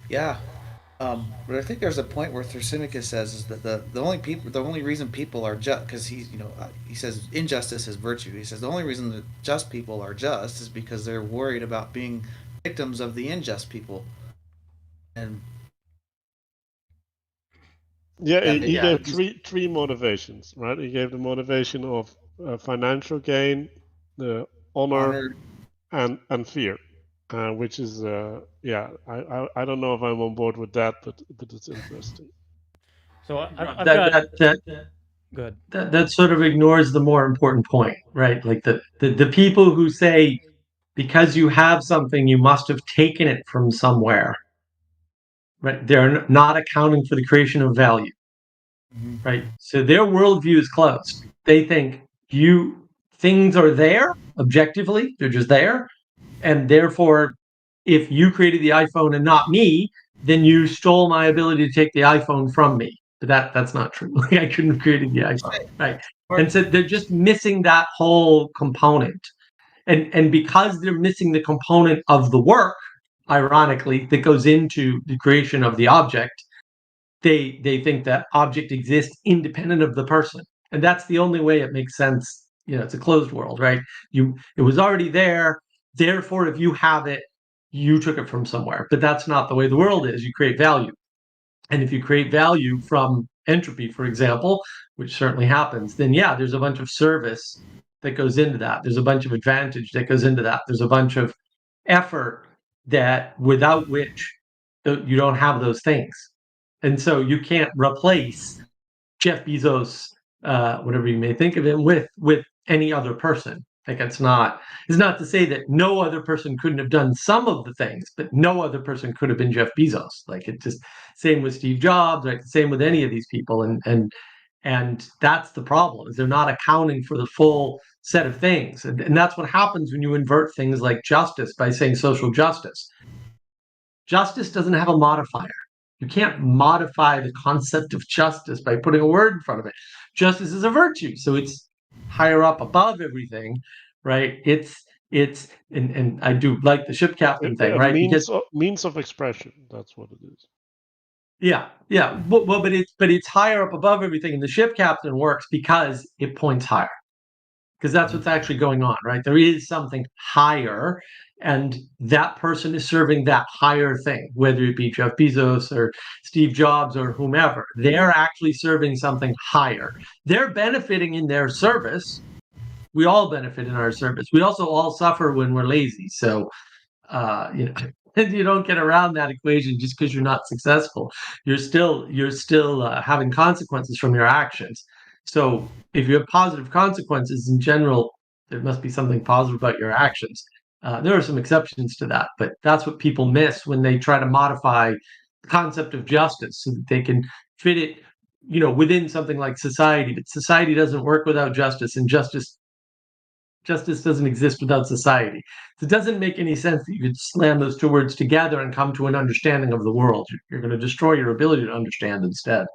Yeah, but I think there's a point where Thrasymachus says is that the only reason people are just, because he says injustice is virtue. He says the only reason that just people are just is because they're worried about being victims of the unjust people. And yeah, he gave three motivations, right? He gave the motivation of financial gain, the honor, and fear. Which is I don't know if I'm on board with that, but it's interesting. So I've that good. that sort of ignores the more important point, right? Like the people who say because you have something you must have taken it from somewhere, right? They're not accounting for the creation of value, right? So their worldview is closed. They think things are there objectively, they're just there, and therefore if you created the iPhone and not me, then you stole my ability to take the iPhone from me. But that's not true. I couldn't have created the iPhone, right? And so they're just missing that whole component. And because they're missing the component of the work, ironically, that goes into the creation of the object, they think that object exists independent of the person. And that's the only way it makes sense. It's a closed world, right? It was already there. Therefore, if you have it, you took it from somewhere. But that's not the way the world is. You create value. And if you create value from entropy, for example, which certainly happens, then yeah, there's a bunch of service that goes into that. There's a bunch of advantage that goes into that. There's a bunch of effort that without which you don't have those things. And so you can't replace Jeff Bezos, whatever you may think of him, with any other person. Like it's not to say that no other person couldn't have done some of the things, but no other person could have been Jeff Bezos. Like it just same with Steve Jobs, right? Same with any of these people, and that's the problem, is they're not accounting for the full set of things. And that's what happens when you invert things like justice by saying social justice. Justice doesn't have a modifier. You can't modify the concept of justice by putting a word in front of it. Justice is a virtue, so it's higher up above everything, right? And I do like the ship captain thing, A right? Because means of expression. That's what it is. yeah, but it's higher up above everything, and the ship captain works because it points higher. Because that's what's actually going on, right? There is something higher, and that person is serving that higher thing, whether it be Jeff Bezos or Steve Jobs or whomever. They're actually serving something higher. They're benefiting in their service. We all benefit in our service. We also all suffer when we're lazy. So, you don't get around that equation just because you're not successful. You're still having consequences from your actions. So if you have positive consequences in general, there must be something positive about your actions. There are some exceptions to that, but that's what people miss when they try to modify the concept of justice so that they can fit it, within something like society. But society doesn't work without justice, and justice doesn't exist without society. So it doesn't make any sense that you could slam those two words together and come to an understanding of the world. You're going to destroy your ability to understand instead.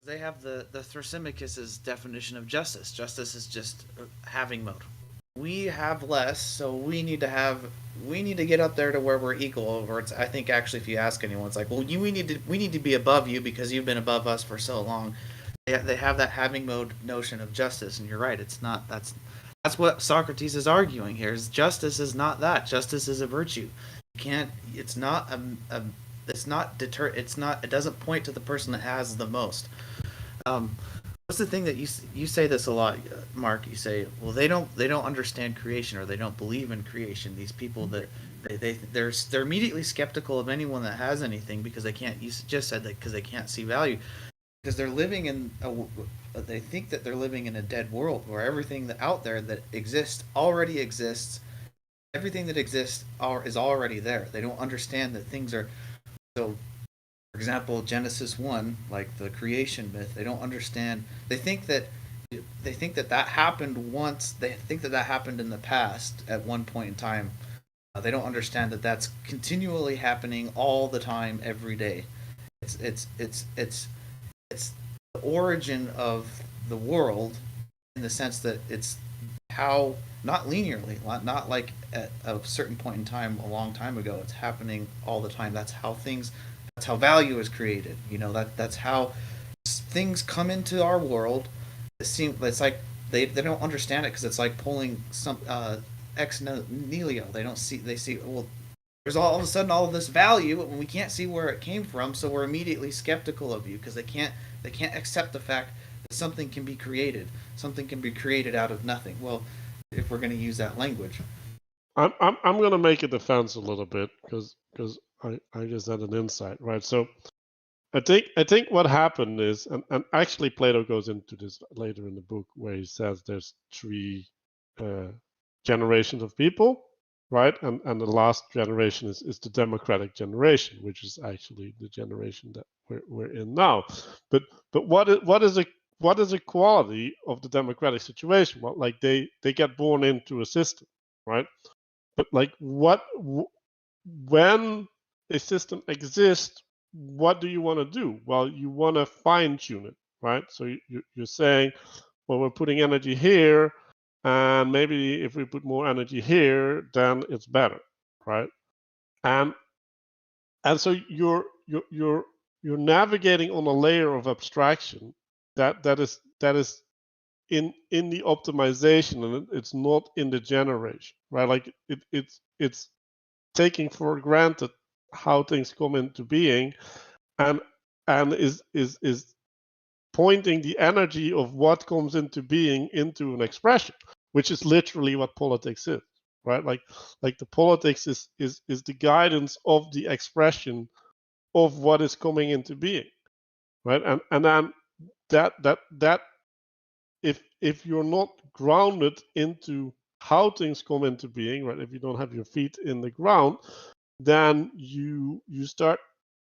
They have the Thrasymachus's definition of justice. Justice is just having mode. We have less, so we need to get up there to where we're equal. Or I think actually, if you ask anyone, it's like, well, we need to be above you because you've been above us for so long. They have that having mode notion of justice, and you're right. It's not. That's what Socrates is arguing here. Is justice is not that. Justice is a virtue. You can't. It's not it's not deter. It's not. It doesn't point to the person that has the most. What's the thing that you say this a lot, Mark? You say, well, they don't understand creation, or they don't believe in creation. These people that they're immediately skeptical of anyone that has anything because they can't. You just said that because they can't see value, because they're living in they think that they're living in a dead world where everything that out there that exists already exists. Everything that exists is already there. They don't understand that things are so. For example, Genesis 1, like the creation myth, they don't understand. They think that happened once. They think that happened in the past at one point in time. They don't understand that that's continually happening all the time, every day. It's the origin of the world, in the sense that it's how, not linearly, not like at a certain point in time a long time ago. It's happening all the time. That's how value is created. That's how things come into our world. It's like they don't understand it, because it's like pulling some ex nihilo. They see, well, there's all of a sudden all of this value, and we can't see where it came from, so we're immediately skeptical of you, because they can't accept the fact that something can be created out of nothing. Well, if we're going to use that language, I'm going to make a defense a little bit, because I just had an insight, right? So I think what happened is, and actually Plato goes into this later in the book, where he says there's three generations of people, right? And the last generation is the democratic generation, which is actually the generation that we're in now. But what is a quality of the democratic situation? Well, like they get born into a system, right? But like when a system exists, what do you want to do? Well, you want to fine tune it, right? So you're saying, well, we're putting energy here, and maybe if we put more energy here, then it's better, right? And so you're navigating on a layer of abstraction that is in the optimization, and it's not in the generation, right? Like it's taking for granted how things come into being, and is pointing the energy of what comes into being into an expression, which is literally what politics is, right? Like the politics is the guidance of the expression of what is coming into being, right? And then that if you're not grounded into how things come into being, right? If you don't have your feet in the ground, then you start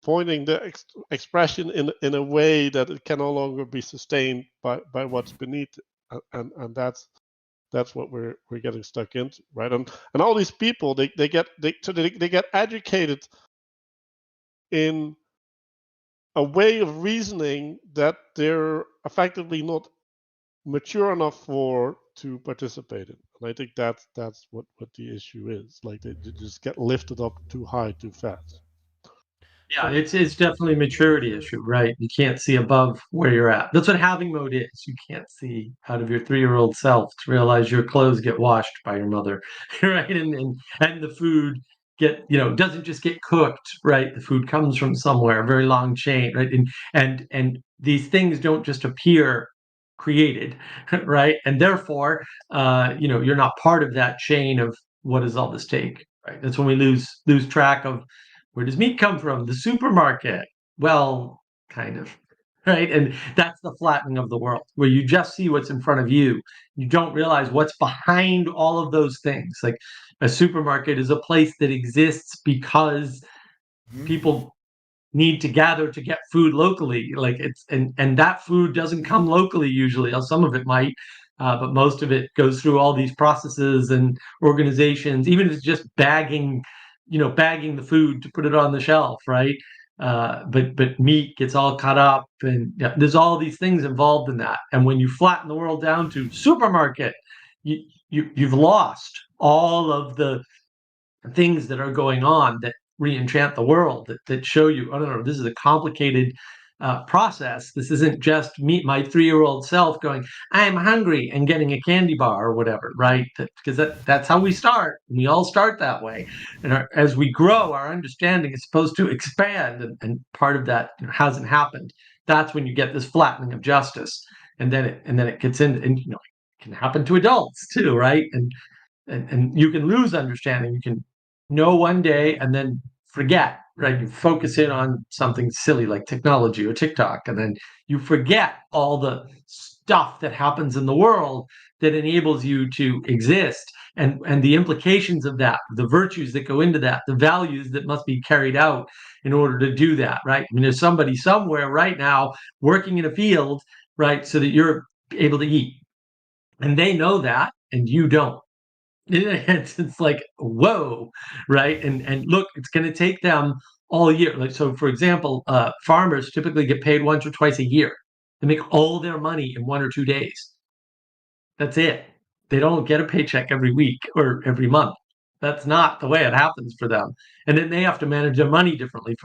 pointing the expression in a way that it can no longer be sustained by what's beneath it. And that's what we're getting stuck into, right? And all these people they get educated in a way of reasoning that they're effectively not mature enough to participate in. And I think that's what the issue is. Like they just get lifted up too high too fast. Yeah, it's definitely a maturity issue, right? You can't see above where you're at. That's what having mode is. You can't see out of your 3-year-old self to realize your clothes get washed by your mother, right? And the food doesn't just get cooked, right? The food comes from somewhere, a very long chain, right? And these things don't just appear created, right? And therefore, you're not part of that chain of what does all this take, right? That's when we lose track of where does meat come from? The supermarket. Well, kind of. Right. And that's the flattening of the world, where you just see what's in front of you. You don't realize what's behind all of those things. Like a supermarket is a place that exists because people need to gather to get food locally. Like and that food doesn't come locally usually. Some of it might, but most of it goes through all these processes and organizations. Even if it's just bagging the food to put it on the shelf, right? But meat gets all cut up, and there's all these things involved in that. And when you flatten the world down to supermarket, you've lost all of the things that are going on that re-enchant the world, that show you, I don't know, this is a complicated process. This isn't just my 3-year-old self going, I'm hungry, and getting a candy bar or whatever, right? Because that's how we start. We all start that way. And as we grow, our understanding is supposed to expand, and part of that hasn't happened. That's when you get this flattening of justice. And then it gets in, and it can happen to adults too, right? And you can lose understanding. You can know one day and then forget, right? You focus in on something silly like technology or TikTok, and then you forget all the stuff that happens in the world that enables you to exist, and the implications of that, the virtues that go into that, the values that must be carried out in order to do that, right? I mean, there's somebody somewhere right now working in a field, right, so that you're able to eat. And they know that, and you don't. It's like, whoa, right? And look, it's going to take them all year. Like, so for example, farmers typically get paid once or twice a year. They make all their money in 1 or 2 days. That's it. They don't get a paycheck every week or every month. That's not the way it happens for them. And then they have to manage their money differently.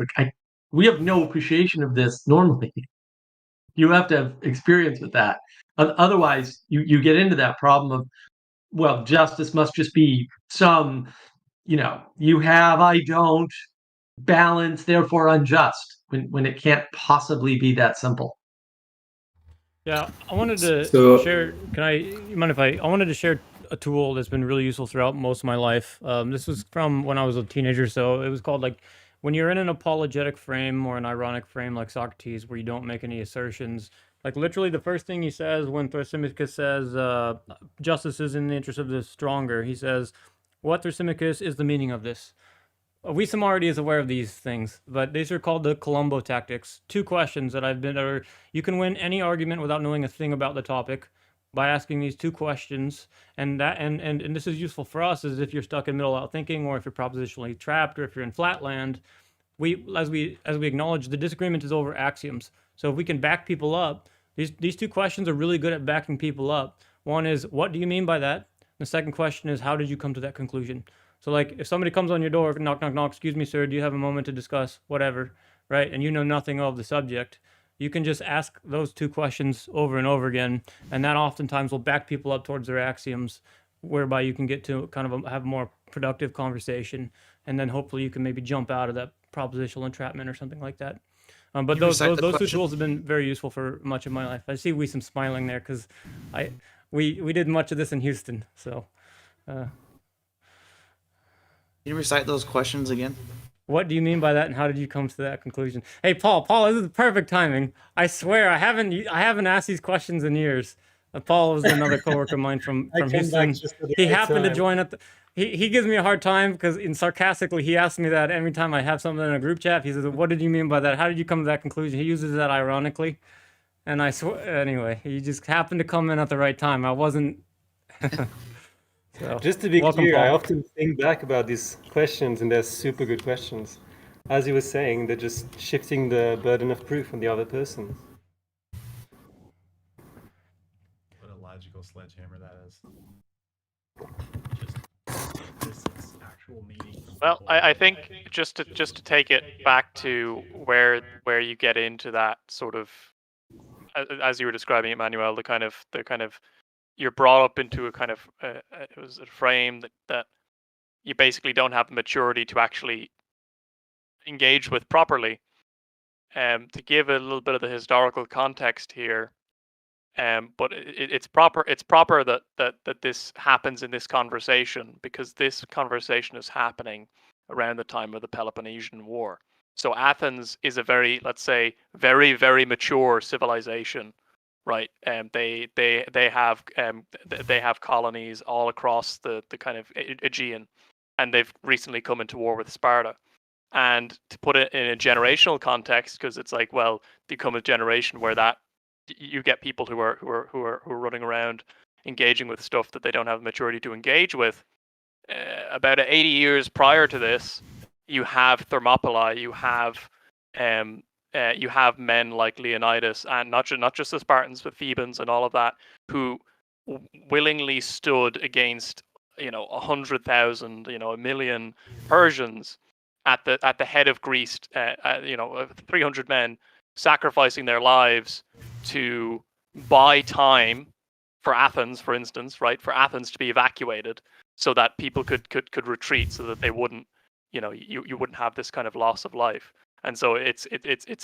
We have no appreciation of this normally. You have to have experience with that. Otherwise, you get into that problem of, well, justice must just be some, you have, I don't, balance, therefore unjust, when it can't possibly be that simple. Yeah, I wanted to So- share. You mind if I wanted to share a tool that's been really useful throughout most of my life. This was from when I was a teenager, so it was called, like, when you're in an apologetic frame or an ironic frame like Socrates, where you don't make any assertions. Like, literally the first thing he says when Thrasymachus says justice is in the interest of the stronger, he says, what, Thrasymachus, is the meaning of this? Wisamarity is aware of these things, but these are called the Columbo tactics. 2 questions that you can win any argument without knowing a thing about the topic by asking these 2 questions. And this is useful for us as if you're stuck in middle out thinking, or if you're propositionally trapped, or if you're in flatland. As we acknowledge, the disagreement is over axioms. So if we can back people up, these 2 questions are really good at backing people up. One is, what do you mean by that? The second question is, how did you come to that conclusion? So, like, if somebody comes on your door, knock, knock, knock, excuse me, sir, do you have a moment to discuss whatever, right? And you know nothing of the subject, you can just ask those 2 questions over and over again, and that oftentimes will back people up towards their axioms, whereby you can get to kind of have a more productive conversation, and then hopefully you can maybe jump out of that propositional entrapment or something like that. But those 2 tools have been very useful for much of my life. I see Wisam smiling there because we did much of this in Houston, so. Can you recite those questions again? What do you mean by that, and how did you come to that conclusion? Hey, Paul, this is perfect timing. I swear, I haven't asked these questions in years. Paul was another coworker of mine from I came back Houston. just at the He right happened to time. join at the. He gives me a hard time because, in sarcastically, he asks me that every time I have something in a group chat. He says, "What did you mean by that? How did you come to that conclusion?" He uses that ironically, and I swear. Anyway, he just happened to come in at the right time. I wasn't. So, Just to be welcome, clear, I Paul. often think back about these questions, and they're super good questions. As you were saying, they're just shifting the burden of proof on the other person. What a logical sledgehammer that is. Just this is actual meaning. from Well, people. I think just to take it back to where you get into that sort of, as you were describing it, Manuel, the kind of you're brought up into a kind of it was a frame that you basically don't have the maturity to actually engage with properly. To give a little bit of the historical context here, but it's proper that this happens in this conversation, because this conversation is happening around the time of the Peloponnesian War. So Athens is a very, let's say, very, very mature civilization, right? They have colonies all across the kind of Aegean, and they've recently come into war with Sparta. And to put it in a generational context, because it's like, well, you come a generation where that you get people who are running around engaging with stuff that they don't have maturity to engage with. About 80 years prior to this, you have Thermopylae, you have men like Leonidas, and not just the Spartans, but Thebans and all of that, who willingly stood against 100,000, a million Persians at the head of Greece, 300 men sacrificing their lives to buy time for Athens, for instance, right? For Athens to be evacuated, so that people could retreat, so that they wouldn't, you wouldn't have this kind of loss of life. And so it's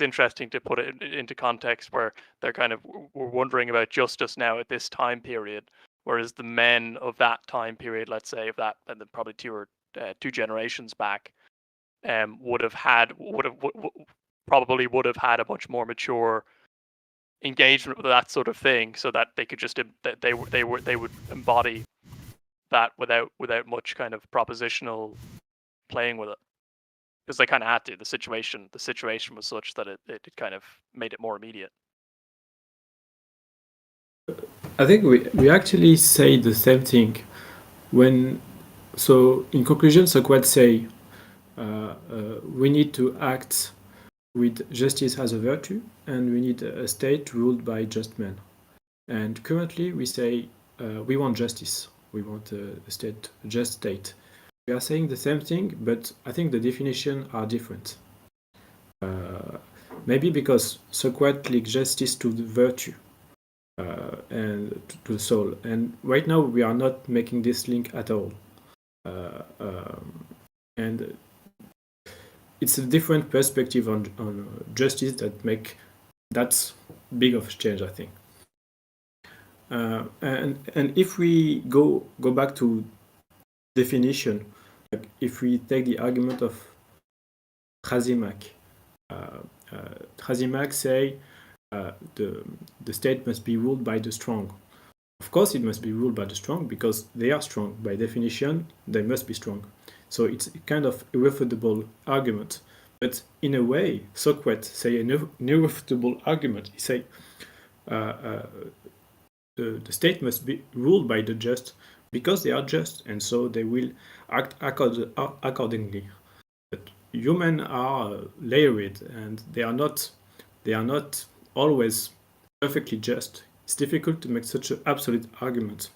interesting to put it into context where they're kind of we're wondering about justice now at this time period, whereas the men of that time period, let's say, of that, and then probably two generations back, probably would have had a much more mature engagement with that sort of thing, so that they could just they would embody that without much kind of propositional playing with it, because they kind of had to. The situation was such that it kind of made it more immediate. I think we actually say the same thing when. So in conclusion, Socrates say we need to act with justice as a virtue, and we need a state ruled by just men. And currently, we say we want justice. We want a just state. We are saying the same thing, but I think the definitions are different. Maybe because Socrates links justice to the virtue and to the soul. And right now, we are not making this link at all. And it's a different perspective on justice that make that big of a change, I think. And if we go back to definition, like if we take the argument of Thrasymach, Thrasymach say the state must be ruled by the strong. Of course, it must be ruled by the strong because they are strong. By definition, they must be strong. So it's a kind of irrefutable argument. But in a way, Socrates say an irrefutable argument. He say the state must be ruled by the just because they are just, and so they will act accordingly. But humans are layered, and they are not always perfectly just. It's difficult to make such an absolute argument.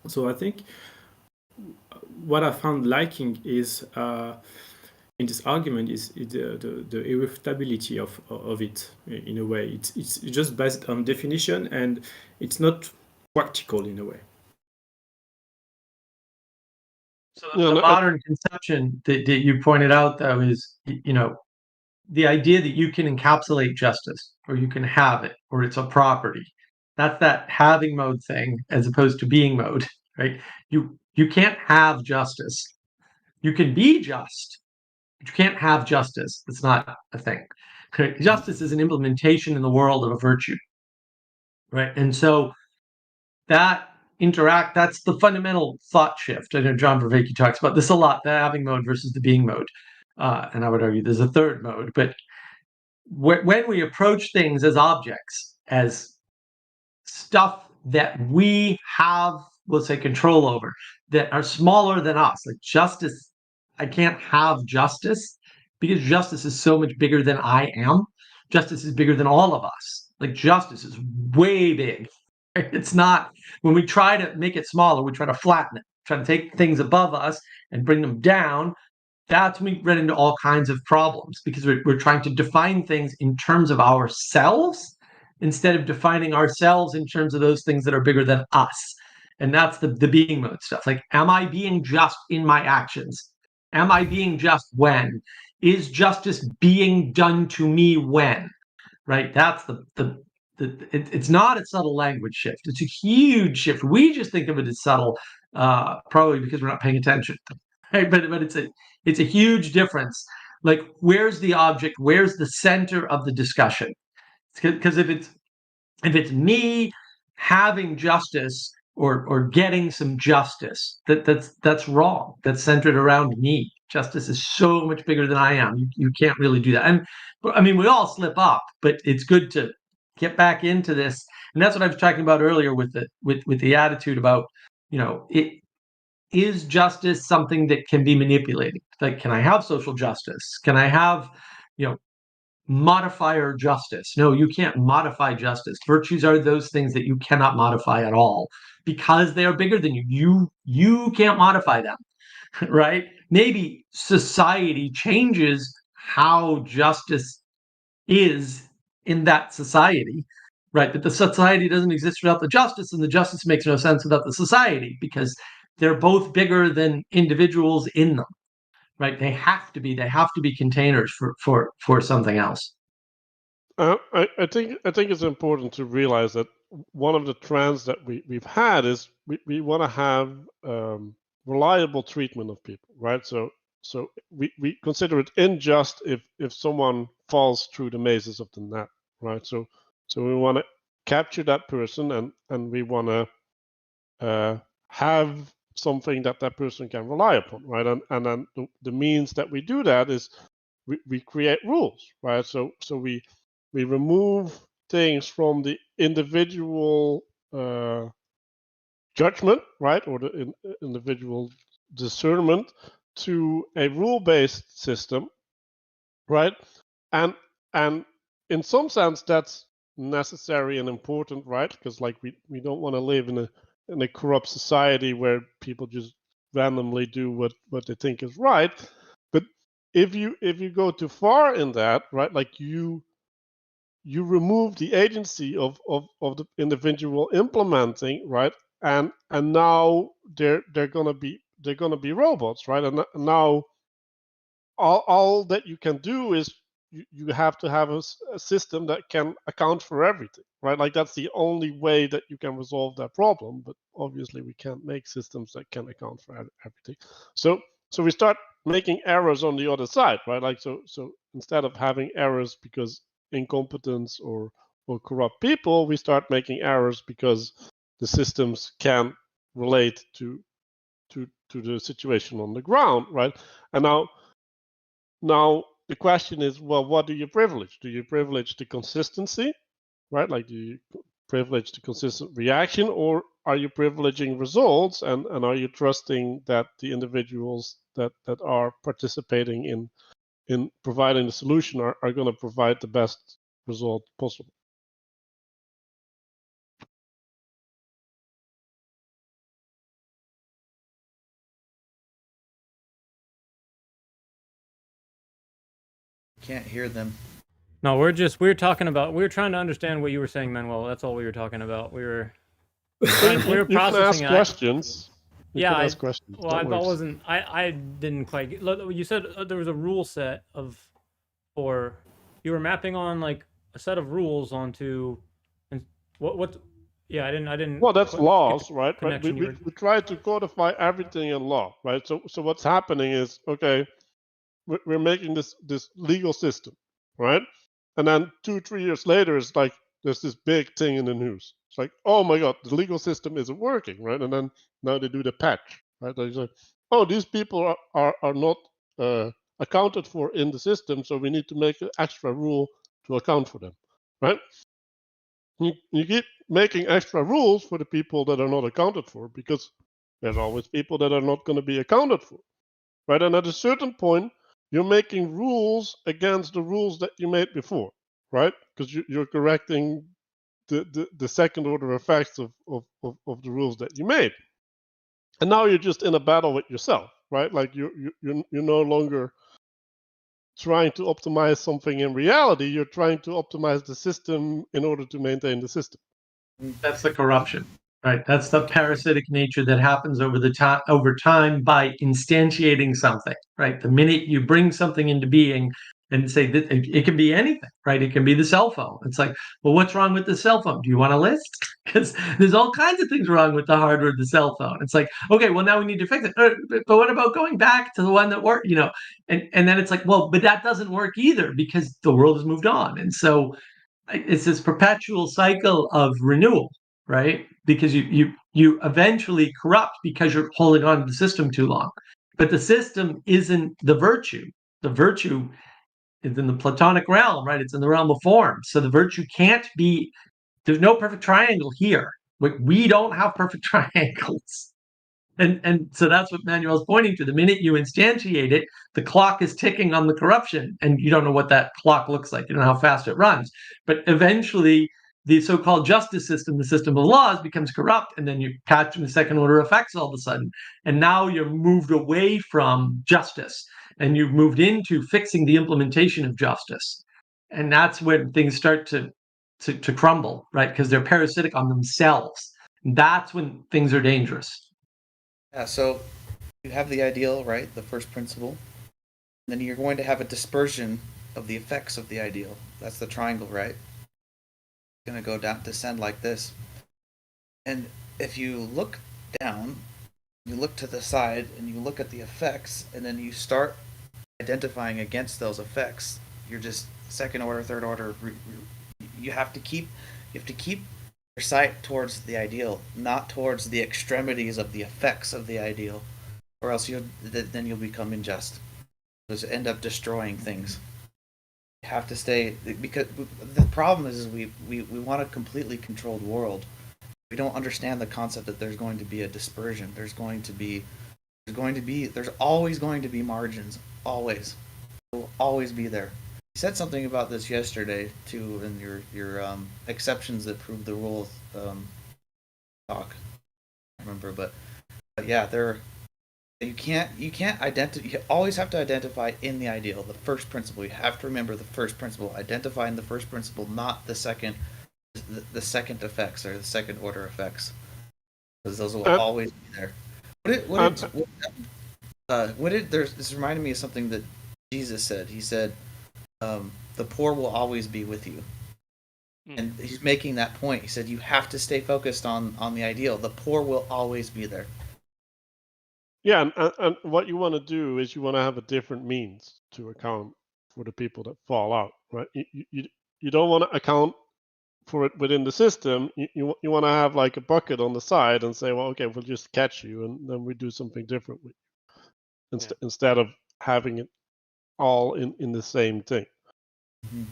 So I think what I found liking is in this argument is the irrefutability of it in a way. It's just based on definition, and it's not practical in a way. So the modern conception that you pointed out, though, is the idea that you can encapsulate justice, or you can have it, or it's a property. That's that having mode thing, as opposed to being mode, right? You can't have justice. You can be just, but you can't have justice. It's not a thing. Justice is an implementation in the world of a virtue, right? And so that interact, that's the fundamental thought shift. I know John Vervaeke talks about this a lot, the having mode versus the being mode. And I would argue there's a third mode, but when we approach things as objects, as stuff that we have, let's say, control over, that are smaller than us, like justice, I can't have justice because justice is so much bigger than I am. Justice is bigger than all of us. Like justice is way big. It's not, when we try to make it smaller, we try to flatten it, try to take things above us and bring them down. That's when we run into all kinds of problems because we're trying to define things in terms of ourselves instead of defining ourselves in terms of those things that are bigger than us. And that's the being mode stuff. Like, am I being just in my actions? Am I being just when? Is justice being done to me when? Right? That's it's not a subtle language shift. It's a huge shift. We just think of it as subtle, probably because we're not paying attention. Right? But it's a huge difference. Like, where's the object? Where's the center of the discussion? Because if it's me having justice or getting some justice, that's wrong. That's centered around me. Justice is so much bigger than I am. You can't really do that. And I mean, we all slip up, but it's good to get back into this. And that's what I was talking about earlier with the attitude about, is justice something that can be manipulated? Like, can I have social justice? Can I have, modifier justice? No, you can't modify justice. Virtues are those things that you cannot modify at all because they are bigger than you. You can't modify them, right? Maybe society changes how justice is in that society, right? But the society doesn't exist without the justice, and the justice makes no sense without the society because they're both bigger than individuals in them, right? They have to be containers for something else. I think it's important to realize that one of the trends that we've had is we want to have reliable treatment of people, right? So we consider it unjust if someone falls through the mazes of the net, right? So we want to capture that person and we want to have something that person can rely upon, right? And then the means that we do that is we create rules, right? So we remove things from the individual judgment, right, or the individual discernment to a rule-based system, right? And in some sense that's necessary and important, right? Because like we don't want to live in a corrupt society where people just randomly do what they think is right. But if you go too far in that, right, like you remove the agency of the individual implementing, right? And now they're gonna be robots, right? And now all that you can do is you have to have a system that can account for everything, right? Like that's the only way that you can resolve that problem. But obviously we can't make systems that can account for everything. So we start making errors on the other side, right? Like so instead of having errors because incompetence or corrupt people, we start making errors because the systems can relate to the situation on the ground, right? And now the question is, well, what do you privilege? Do you privilege the consistency, right? Like, do you privilege the consistent reaction, or are you privileging results? And are you trusting that the individuals that are participating in providing the solution are going to provide the best result possible? Can't hear them. No, we were talking about, we were trying to understand what you were saying, Manuel. That's all we were talking about. We were You can ask processing it. questions. You Yeah, can ask questions. well, That I works. wasn't. I didn't quite get. You said there was a rule set for you were mapping on like a set of rules onto, and what? Yeah, I didn't. Well, that's quite get laws, the right? But connection you we were- try to codify everything in law, right? So what's happening is, okay, we're making this legal system, right? And then 2-3 years later, it's like there's this big thing in the news. It's like, oh my god, the legal system isn't working, right? And then now they do the patch, right? They say, oh, these people are not accounted for in the system, so we need to make an extra rule to account for them, right? You keep making extra rules for the people that are not accounted for, because there's always people that are not going to be accounted for, right? And at a certain point, you're making rules against the rules that you made before, right? Because you're correcting the second order effects of the rules that you made. And now you're just in a battle with yourself, right? Like you're no longer trying to optimize something in reality. You're trying to optimize the system in order to maintain the system. That's the corruption, right? That's the parasitic nature that happens over time by instantiating something, right? The minute you bring something into being and say that it can be anything, right? It can be the cell phone. It's like, well, what's wrong with the cell phone? Do you want a list? Because there's all kinds of things wrong with the hardware of the cell phone. It's like, okay, well, now we need to fix it. But what about going back to the one that worked? And then it's like, well, but that doesn't work either because the world has moved on. And so it's this perpetual cycle of renewal, right? Because you eventually corrupt because you're holding on to the system too long. But the system isn't the virtue. The virtue is in the Platonic realm, right? It's in the realm of form. So the virtue can't be. There's no perfect triangle here. We don't have perfect triangles. And so that's what Manuel's pointing to. The minute you instantiate it, the clock is ticking on the corruption, and you don't know what that clock looks like. You don't know how fast it runs. But eventually, the so-called justice system, the system of laws, becomes corrupt, and then you catch the second order effects all of a sudden. And now you're moved away from justice, and you've moved into fixing the implementation of justice. And that's when things start to crumble, right? Because they're parasitic on themselves. That's when things are dangerous. Yeah, so you have the ideal, right? The first principle. And then you're going to have a dispersion of the effects of the ideal. That's the triangle, right? It's going to go down, descend like this. And if you look down, you look to the side, and you look at the effects, and then you start identifying against those effects. You're just second order, third order. You have to keep your sight towards the ideal, not towards the extremities of the effects of the ideal, or else then you'll become unjust. You'll end up destroying things. You have to stay, because the problem is we want a completely controlled world. We don't understand the concept that there's going to be a dispersion. There's always going to be margins. Always. It will always be there. You said something about this yesterday too, in your exceptions that prove the rule talk. I remember, but yeah, you can't identify. You always have to identify in the ideal, the first principle. You have to remember the first principle. Identify in the first principle, not the second effects or the second order effects, because those will always be there. This reminded me of something that Jesus said. He said, the poor will always be with you. And he's making that point. He said, you have to stay focused on the ideal. The poor will always be there. Yeah, and what you want to do is you want to have a different means to account for the people that fall out, right? You don't want to account for it within the system. You want to have like a bucket on the side and say, well, okay, we'll just catch you, and then we do something different with you, instead of having it all in the same thing. Mm-hmm.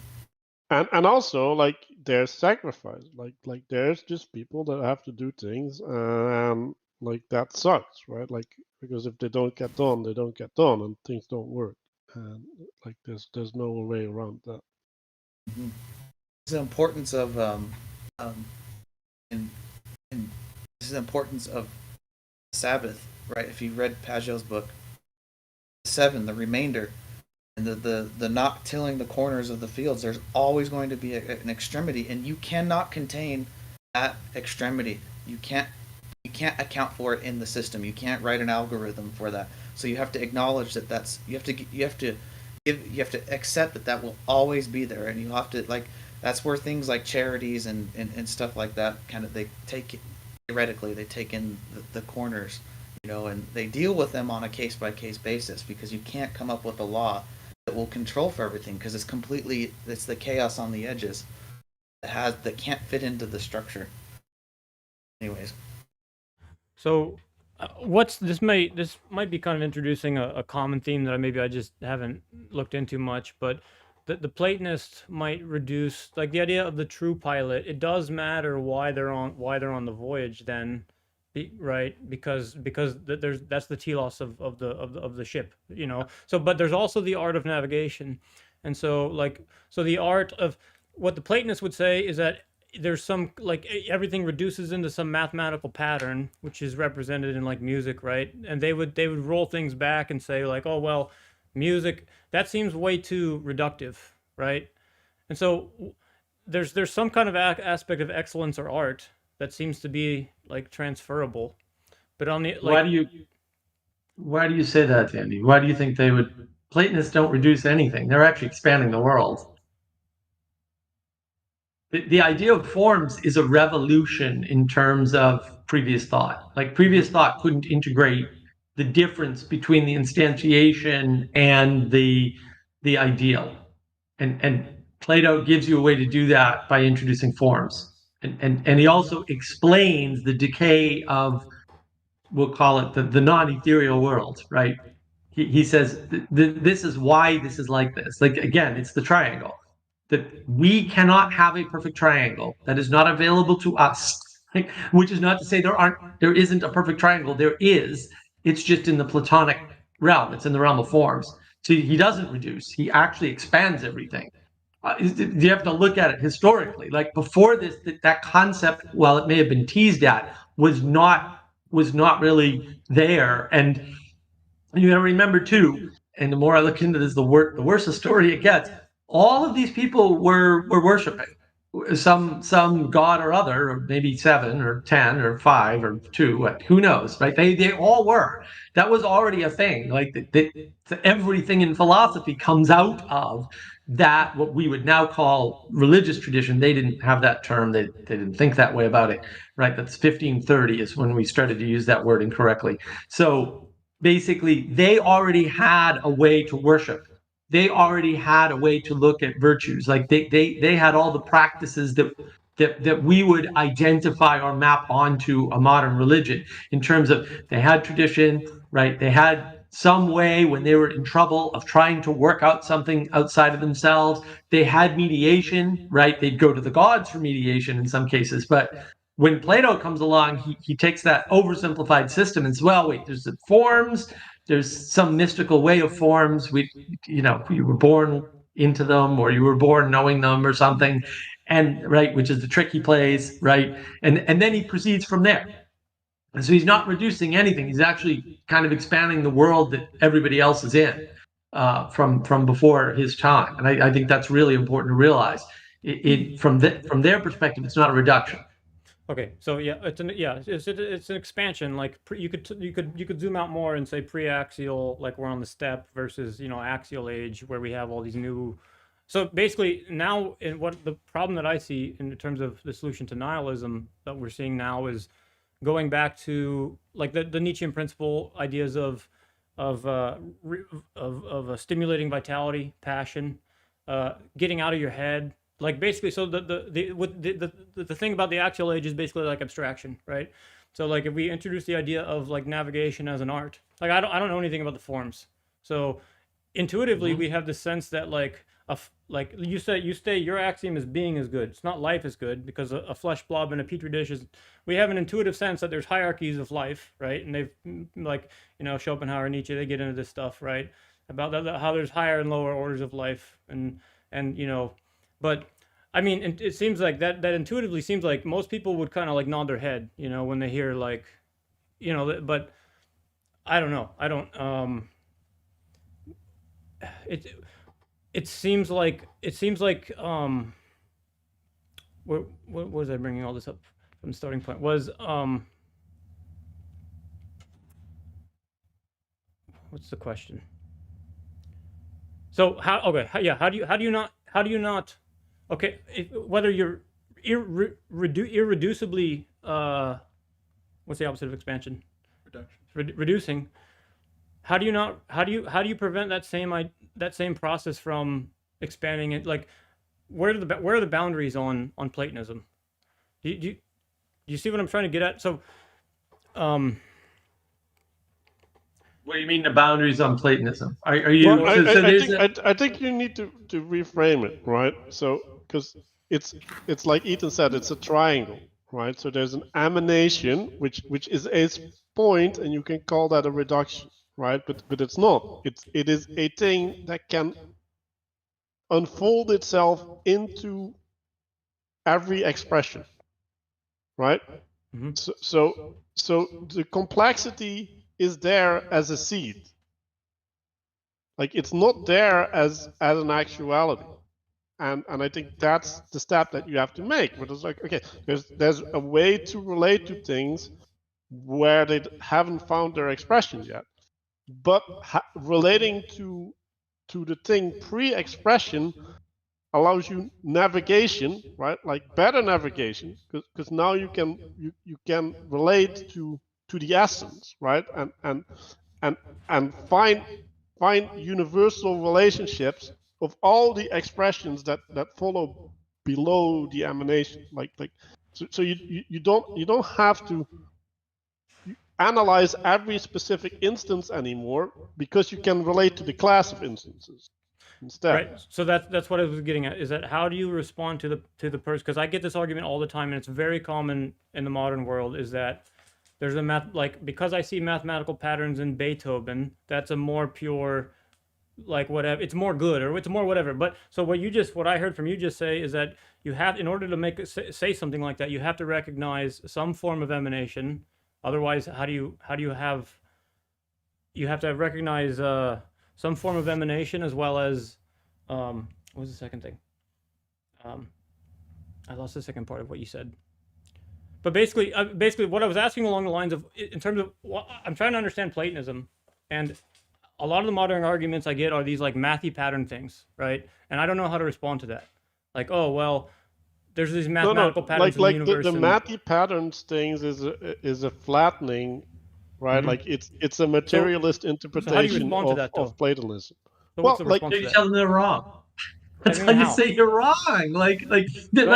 And also, like, there's sacrifice. Like there's just people that have to do things, and like that sucks, right? Like, because if they don't get done, they don't get done, and things don't work. And like there's no way around that. Mm-hmm. The importance of this is the importance of Sabbath, right? If you read Pageau's book, 7, the remainder, and the not tilling the corners of the fields, there's always going to be an extremity, and you cannot contain that extremity. You can't account for it in the system. You can't write an algorithm for that. So you have to acknowledge that you have to accept that will always be there, and you have to, like, that's where things like charities and stuff like that they take theoretically they take in the corners, and they deal with them on a case by case basis, because you can't come up with a law that will control for everything, because it's the chaos on the edges that can't fit into the structure. Anyways, So, this might be kind of introducing a common theme that I just haven't looked into much, but the Platonists might reduce like the idea of the true pilot. It does matter why they're on the voyage then, right? Because that's the telos of the ship, you know. So, but there's also the art of navigation, and so the art of what the Platonists would say is that there's some like everything reduces into some mathematical pattern which is represented in like music, right? And they would roll things back and say like, oh well, music, that seems way too reductive, right? And so there's some kind of aspect of excellence or art that seems to be like transferable, but on the Why like do you say that, Andy? Why do you think they would? Platonists don't reduce anything. They're actually expanding the world. The idea of forms is a revolution in terms of previous thought. Like previous thought couldn't integrate the difference between the instantiation and the ideal. And Plato gives you a way to do that by introducing forms. And he also explains the decay of, we'll call it the non-ethereal world, right? He says this is why this is like this. Like again, it's the triangle, that we cannot have a perfect triangle that is not available to us. Which is not to say there isn't a perfect triangle. There is. It's just in the Platonic realm. It's in the realm of forms. So he doesn't reduce. He actually expands everything. You have to look at it historically. Like before this, that concept, while it may have been teased at, was not really there. And you got to remember too, and the more I look into this, the worse the story it gets. All of these people were worshiping some god or other, or maybe 7 or 10 or 5 or 2. Who knows, right? They all were. That was already a thing. Like everything in philosophy comes out of that, what we would now call religious tradition. They didn't have that term. They didn't think that way about it, right? That's 1530 is when we started to use that word incorrectly. So basically, they already had a way to worship. They already had a way to look at virtues. Like they had all the practices that we would identify or map onto a modern religion, in terms of they had tradition, right? They had some way when they were in trouble of trying to work out something outside of themselves. They had mediation, right? They'd go to the gods for mediation in some cases. But when Plato comes along, he takes that oversimplified system and says, well, wait, there's the forms, there's some mystical way of forms. You were born into them, or you were born knowing them, or something, and right, which is the trick he plays, right? And then he proceeds from there. And so he's not reducing anything. He's actually kind of expanding the world that everybody else is in, from before his time. And I think that's really important to realize. From their perspective, it's not a reduction. Okay, so yeah, it's an expansion. Like you could zoom out more and say pre-axial, like we're on the step, versus axial age where we have all these new. So basically, now in what the problem that I see in terms of the solution to nihilism that we're seeing now is going back to like the Nietzschean principle ideas of stimulating vitality, passion, getting out of your head. Like basically, so the thing about the axial age is basically like abstraction, right? So like if we introduce the idea of like navigation as an art, like I don't know anything about the forms, so intuitively we have the sense that like like you say your axiom is being is good. It's not life is good, because a flesh blob in a petri dish is. We have an intuitive sense that there's hierarchies of life, right? And they've like Schopenhauer, Nietzsche, they get into this stuff, right? About how there's higher and lower orders of life, and but I mean, it seems like that intuitively seems like most people would kind of like nod their head, when they hear like, but I don't know. I don't. It seems like what was I bringing all this up from the starting point was what's the question? So how do you not okay, whether you're irreducibly what's the opposite of expansion? Reduction. Reducing. How do you prevent that same process from expanding it? Like where are the boundaries on Platonism? Do you you see what I'm trying to get at? So, What do you mean the boundaries on Platonism? Are you Well, so I there's think a I think you need to reframe it, right? So because it's like Ethan said, it's a triangle, right? So there's an emanation which is a point, and you can call that a reduction, right? But it's not. It is a thing that can unfold itself into every expression, right? Mhm. So the complexity is there as a seed. Like it's not there as an actuality. And I think that's the step that you have to make. But it's like, okay, there's a way to relate to things where they haven't found their expression yet. But relating to the thing pre-expression allows you navigation, right? Like better navigation, because now you can relate to the essence, right? And find universal relationships of all the expressions that follow below the emanation. So you don't have to analyze every specific instance anymore, because you can relate to the class of instances instead. Right. So that's what I was getting at. Is that how do you respond to the person? Because I get this argument all the time, and it's very common in the modern world. Is that there's a math, like, because I see mathematical patterns in Beethoven, that's a more pure, like, whatever, it's more good, or it's more whatever. But so what I heard from you just say is that you have, in order to make say something like that, you have to recognize some form of emanation. Otherwise, how do you have, you have to recognize some form of emanation, as well as what was the second thing? I lost the second part of what you said. But basically, what I was asking along the lines of, in terms of, I'm trying to understand Platonism, and a lot of the modern arguments I get are these like mathy pattern things, right? And I don't know how to respond to that. Like, oh well, there's these mathematical patterns in the universe. The mathy patterns things is a flattening, right? Mhm. Like it's a materialist interpretation respond to that, though? of Platonism. So Well, what's the like response so to you that? tell them they're wrong. That's I how mean, you how? say you're wrong. But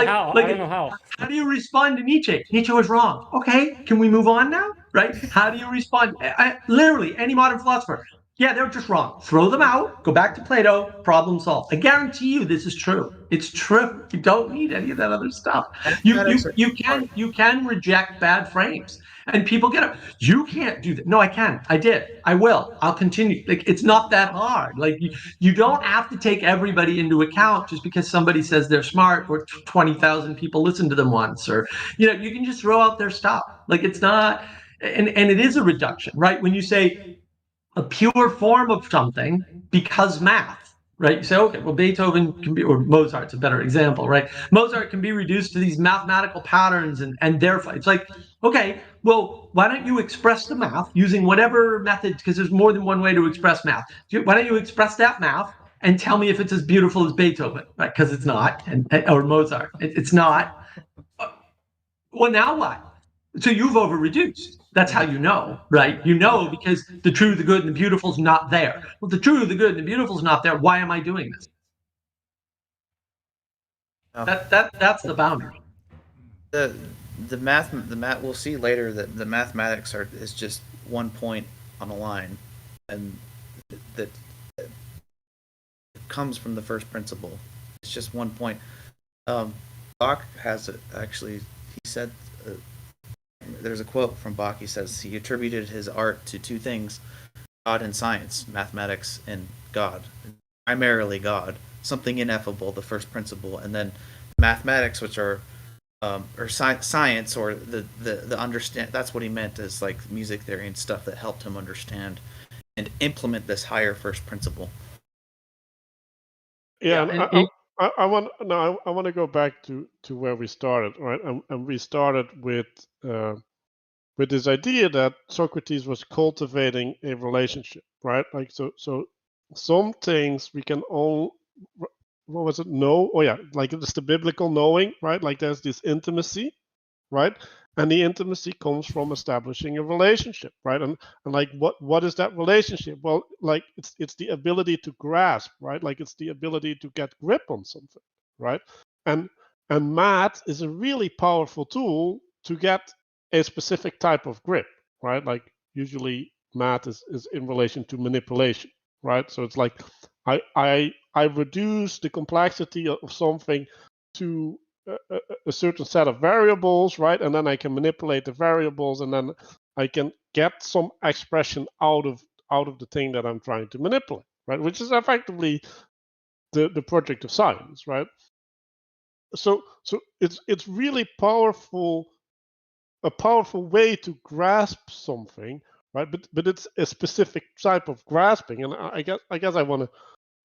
how? I don't know how. How do you respond to Nietzsche? Nietzsche was wrong. Okay, can we move on now? Right? How do you respond? Literally, any modern philosopher. Yeah, they're just wrong. Throw them out. Go back to Plato. Problem solved. I guarantee you, this is true. It's true. You don't need any of that other stuff. Mathematics are hard. You can reject bad frames, and people get it. You can't do that. No, I can. I did. I will. I'll continue. Like, it's not that hard. Like, you don't have to take everybody into account just because somebody says they're smart, or 20,000 people listen to them once, or you can just throw out their stuff. Like, it's not, and it is a reduction, right? When you say a pure form of something because math, right? You say, okay, well, Beethoven can be, or Mozart's a better example, right? Mozart can be reduced to these mathematical patterns, and therefore it's like, okay, well, why don't you express the math using whatever method, because there's more than one way to express math. Why don't you express that math and tell me if it's as beautiful as Beethoven, right? Because it's not, or Mozart. It's not. Well, now what? So you've over-reduced. That's how you know, right? You know, because the true, the good, and the beautiful is not there. Well, the true, the good, and the beautiful is not there. Why am I doing this? That's the boundary. The math we'll see later that the mathematics is just one point on a line, and that comes from the first principle. It's just one point. Bach has actually. He said there's a quote from Bach. He says he attributed his art to two things: God and science, mathematics and God, primarily God, something ineffable, the first principle, and then mathematics, which are or science, or the understand. That's what he meant, as like music theory and stuff that helped him understand and implement this higher first principle. Yeah, Yeah, and I want to go back to where we started, right? And we started with this idea that Socrates was cultivating a relationship, right? Like so some things we can all, what was it? Know? Oh yeah, like it's the biblical knowing, right? Like there's this intimacy, right? And the intimacy comes from establishing a relationship, right? And like what is that relationship? Well, like it's the ability to grasp, right? Like it's the ability to get grip on something, right? And math is a really powerful tool to get a specific type of grip, right? Like usually math is in relation to manipulation, right? So it's like I reduce the complexity of something to a certain set of variables, right? And then I can manipulate the variables, and then I can get some expression out of the thing that I'm trying to manipulate, right? Which is effectively the project of science, right? So it's really powerful, a powerful way to grasp something, right? But it's a specific type of grasping, and I guess I want to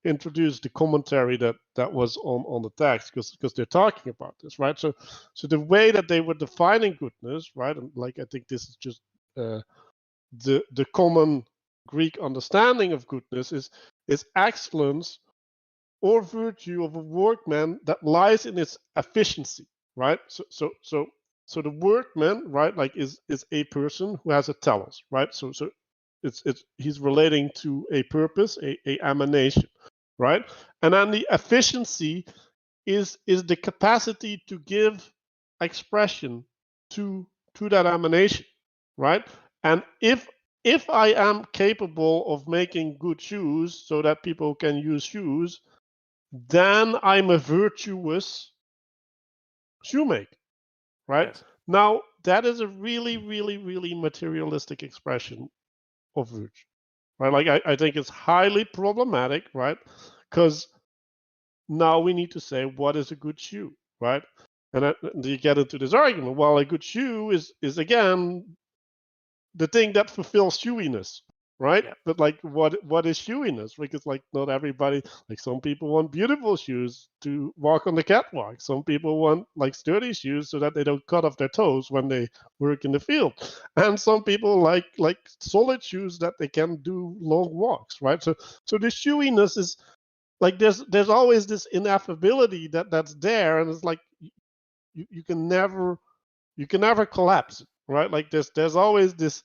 introduce the commentary that was on the text, because they're talking about this, right? So the way that they were defining goodness, right? And like I think this is just the common Greek understanding of goodness is excellence or virtue of a workman that lies in its efficiency, right? So the workman, right, like is a person who has a telos, right? So it's he's relating to a purpose, a emanation, right? And then the efficiency is the capacity to give expression to that emanation, right? And if I am capable of making good shoes so that people can use shoes, then I'm a virtuous shoemaker, right? Yes. Now, that is a really, really, really materialistic expression of virtue, right? Like, I think it's highly problematic, right? Because now we need to say, what is a good shoe, right? And then you get into this argument. Well, a good shoe is again the thing that fulfills shoeiness, right? Yeah. But like, what is shoeiness? Because like, not everybody, like some people want beautiful shoes to walk on the catwalk. Some people want like sturdy shoes so that they don't cut off their toes when they work in the field. And some people like solid shoes that they can do long walks, right? So the shoeiness is like, there's always this ineffability that's there, and it's like you can never collapse it, right? Like there's always this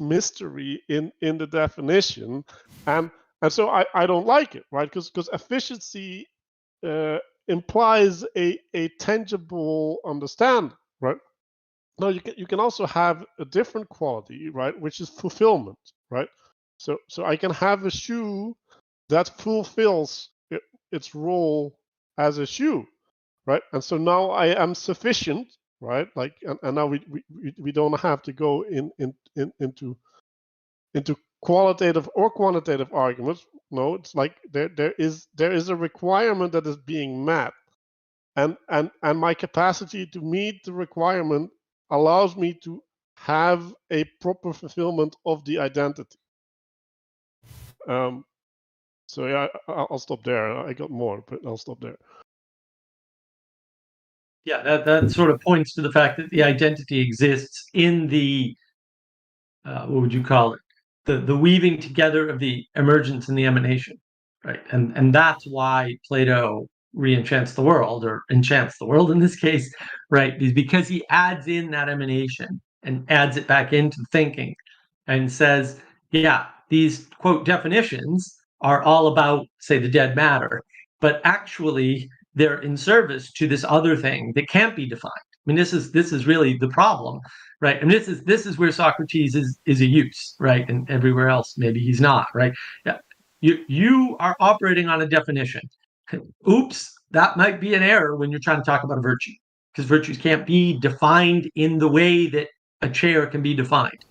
mystery in the definition, and so I don't like it, right? Because efficiency implies a tangible understanding, right? Now you can also have a different quality, right, which is fulfillment, right? So I can have a shoe that fulfills its role as a shoe, right? And so now I am sufficient, right? Like, and now we don't have to go into qualitative or quantitative arguments. No, it's like there is a requirement that is being met, and my capacity to meet the requirement allows me to have a proper fulfillment of the identity. So yeah, I'll stop there. I got more, but I'll stop there. Yeah, that sort of points to the fact that the identity exists in the what would you call it? The weaving together of the emergence and the emanation, right? And that's why Plato re-enchants the world, or enchants the world in this case, right? Is because he adds in that emanation and adds it back into thinking, and says, yeah, these quote definitions are all about, say, the dead matter, but actually they're in service to this other thing that can't be defined. I mean, this is really the problem, right? And this is where Socrates is a use, right? And everywhere else maybe he's not, right? Yeah. You are operating on a definition. Oops, that might be an error when you're trying to talk about a virtue, because virtues can't be defined in the way that a chair can be defined,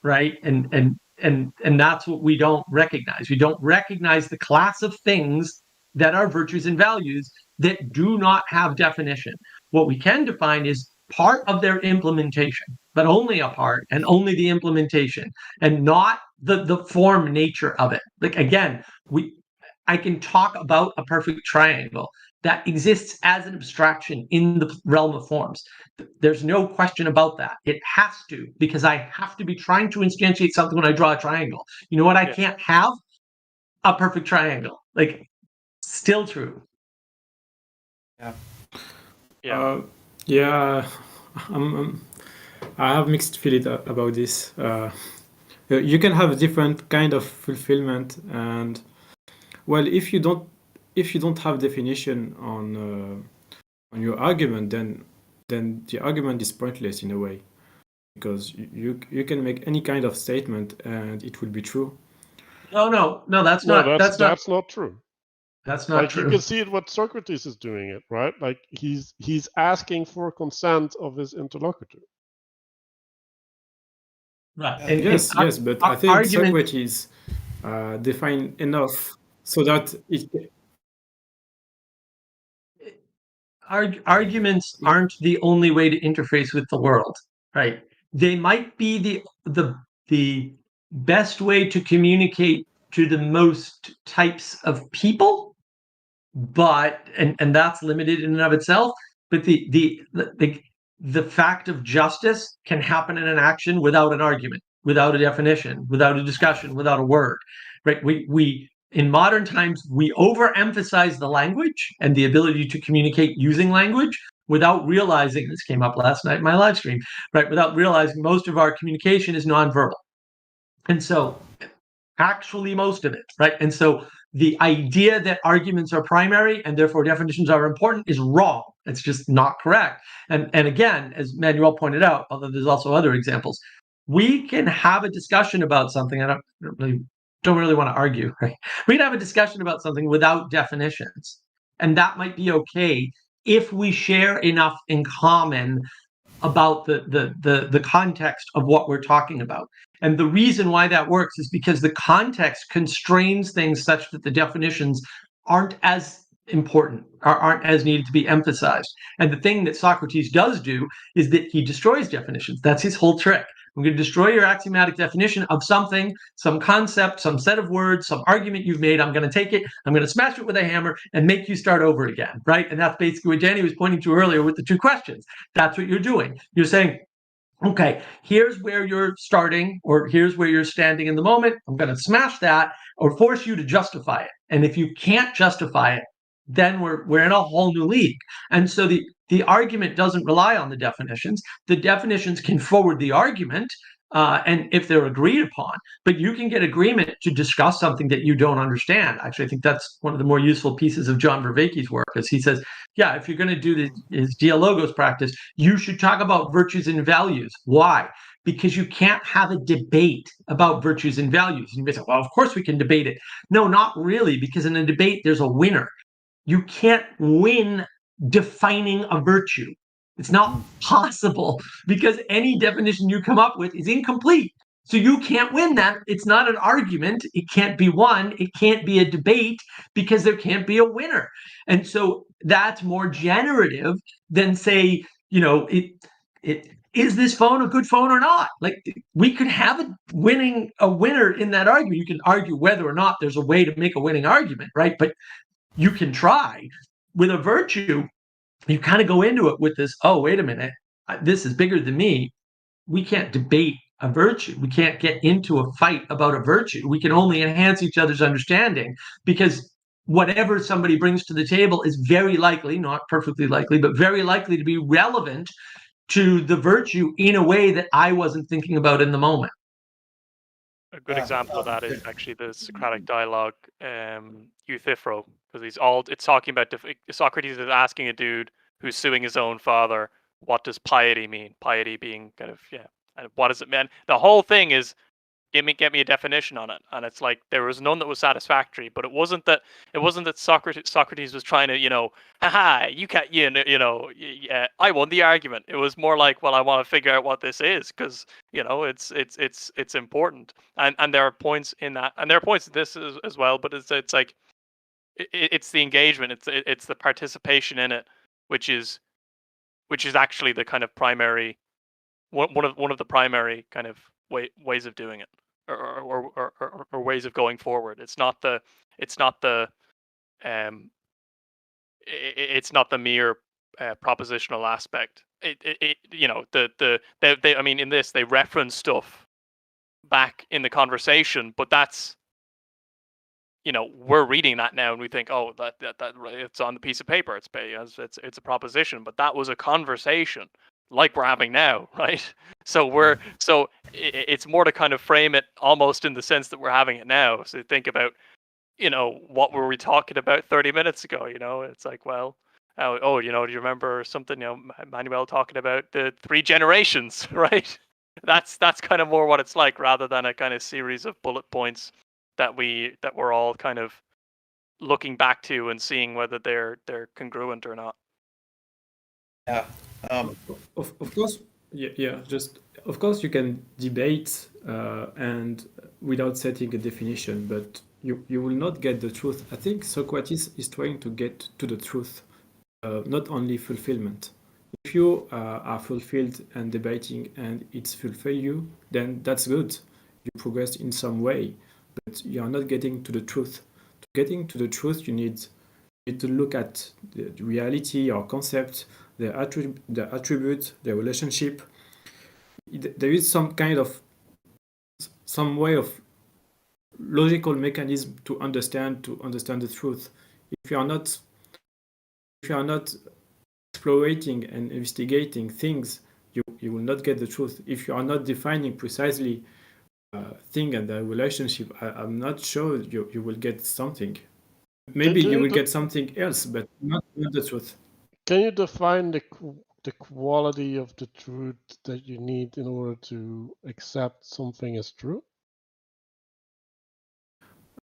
right? And that's what we don't recognize. We don't recognize the class of things that are virtues and values that do not have definition. What we can define is part of their implementation, but only a part, and only the implementation, and not the form nature of it. Like, again, I can talk about a perfect triangle that exists as an abstraction in the realm of forms. There's no question about that. It has to, because I have to be trying to instantiate something when I draw a triangle. You know what? I can't have a perfect triangle. Like, still true. Yeah. Yeah. Yeah, I have mixed feelings about this. You can have different kind of fulfillment, and well, if you don't have definition on your argument, then then the argument is pointless in a way, because you can make any kind of statement and it will be true. No, that's No, not. That's not. that's not true. That's not Like you true. can see it what Socrates is doing it, right? Like he's asking for consent of his interlocutor. Right. And Yes, but I think argument. Socrates defined enough so that it. Arguments aren't the only way to interface with the world, right? They might be the best way to communicate to the most types of people, but and that's limited in and of itself. But the fact of justice can happen in an action without an argument, without a definition, without a discussion, without a word, right? We in modern times we overemphasize the language and the ability to communicate using language without realizing, this came up last night in my live stream, right? Without realizing most of our communication is nonverbal, and so actually most of it, right? And so the idea that arguments are primary and therefore definitions are important is wrong. It's just not correct. And again, as Manuel pointed out, although there's also other examples, we can have a discussion about something. I don't really want to argue, right? We can have a discussion about something without definitions, and that might be okay if we share enough in common about the context of what we're talking about. And the reason why that works is because the context constrains things such that the definitions aren't as important, aren't as needed to be emphasized. And the thing that Socrates does do is that he destroys definitions. That's his whole trick. I'm going to destroy your axiomatic definition of something, some concept, some set of words, some argument you've made. I'm going to take it, I'm going to smash it with a hammer and make you start over again, right? And that's basically what Danny was pointing to earlier with the two questions. That's what you're doing. You're saying, okay, here's where you're starting, or here's where you're standing in the moment. I'm going to smash that or force you to justify it. And if you can't justify it, then we're in a whole new league. And so the argument doesn't rely on the definitions. The definitions can forward the argument, and if they're agreed upon, but you can get agreement to discuss something that you don't understand. Actually, I think that's one of the more useful pieces of John Vervaeke's work, as he says, yeah, if you're going to do his dialogos practice, you should talk about virtues and values. Why? Because you can't have a debate about virtues and values. And you may say, well, of course we can debate it. No, not really, because in a debate, there's a winner. You can't win defining a virtue. It's not possible because any definition you come up with is incomplete. So you can't win that. It's not an argument. It can't be won. It can't be a debate because there can't be a winner. And so that's more generative than say, is this phone a good phone or not? Like we could have a winner in that argument. You can argue whether or not there's a way to make a winning argument, right? But you can try. With a virtue, you kind of go into it with this, oh, wait a minute, this is bigger than me. We can't debate a virtue. We can't get into a fight about a virtue. We can only enhance each other's understanding because whatever somebody brings to the table is very likely, not perfectly likely, but very likely to be relevant to the virtue in a way that I wasn't thinking about in the moment. A good example of that is actually the Socratic dialogue, Euthyphro, because it's talking about Socrates is asking a dude who's suing his own father, what does piety mean? Piety being kind of, and what does it mean? The whole thing is, get me a definition on it, and it's like there was none that was satisfactory. But it wasn't that Socrates was trying to, haha, you can't, I won the argument. It was more like, well, I want to figure out what this is because it's important, and there are points in that, and there are points in this as well. But it's like it's the engagement, it's the participation in it, which is actually the kind of primary one of the primary kind of ways of doing it, or ways of going forward. It's not the mere propositional aspect. I mean, in this they reference stuff back in the conversation, but that's we're reading that now and we think, oh, that it's on the piece of paper, it's a proposition, but that was a conversation like we're having now, right? So it's more to kind of frame it almost in the sense that we're having it now. So think about, what were we talking about 30 minutes ago? It's like, well, Oh, do you remember something? Manuel talking about the 3 generations, right? That's kind of more what it's like, rather than a kind of series of bullet points that we're all kind of looking back to and seeing whether they're congruent or not. Yeah. Of course, yeah. Just of course you can debate and without setting a definition, but you will not get the truth. I think Socrates is trying to get to the truth, not only fulfillment. If you are fulfilled and debating and it's fulfill you, then that's good. You progress in some way, but you are not getting to the truth. To getting to the truth, you need to look at the reality or concept, the attribute, the relationship. There is some way of logical mechanism to understand the truth. If you are not explorating and investigating things, you will not get the truth. If you are not defining precisely thing and the relationship, I'm not sure you will get something. Maybe you will get something else, but not the truth. Can you define the quality of the truth that you need in order to accept something as true?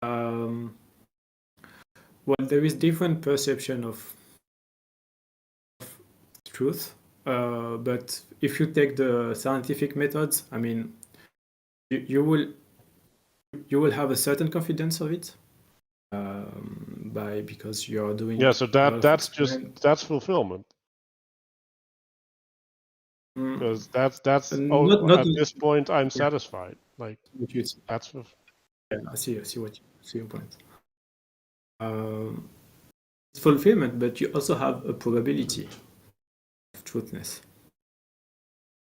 Well, there is different perception of truth, but if you take the scientific methods, I mean, you will have a certain confidence of it, because you are doing. Yeah, so that's fulfillment. Because that's at this point I'm satisfied. Like that's yeah, I see your point. It's fulfillment, but you also have a probability of truthness.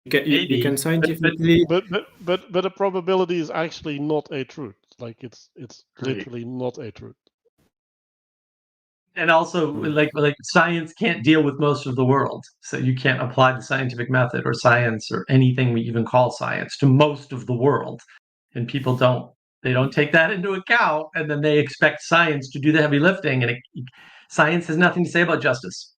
You can scientifically, but a probability is actually not a truth. Like it's literally not a truth. And also, like science can't deal with most of the world, so you can't apply the scientific method or science or anything we even call science to most of the world, and people don't take that into account, and then they expect science to do the heavy lifting, and science has nothing to say about justice.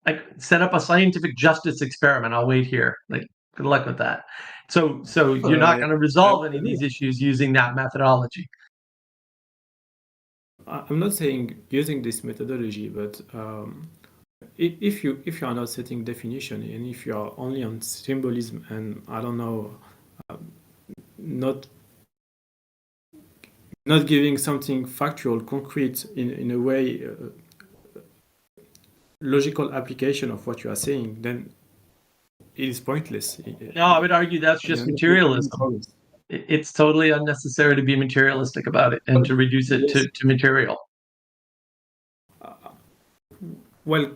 Like, set up a scientific justice experiment. I'll wait here. Like, good luck with that. So you're not going to resolve any of these issues using that methodology. I'm not saying using this methodology, but if you are not setting definition, and if you are only on symbolism and I don't know, not giving something factual, concrete in a way, logical application of what you are saying, then it is pointless. No, I would argue that's just materialism. It's totally unnecessary to be materialistic about it and to reduce it to material. Well,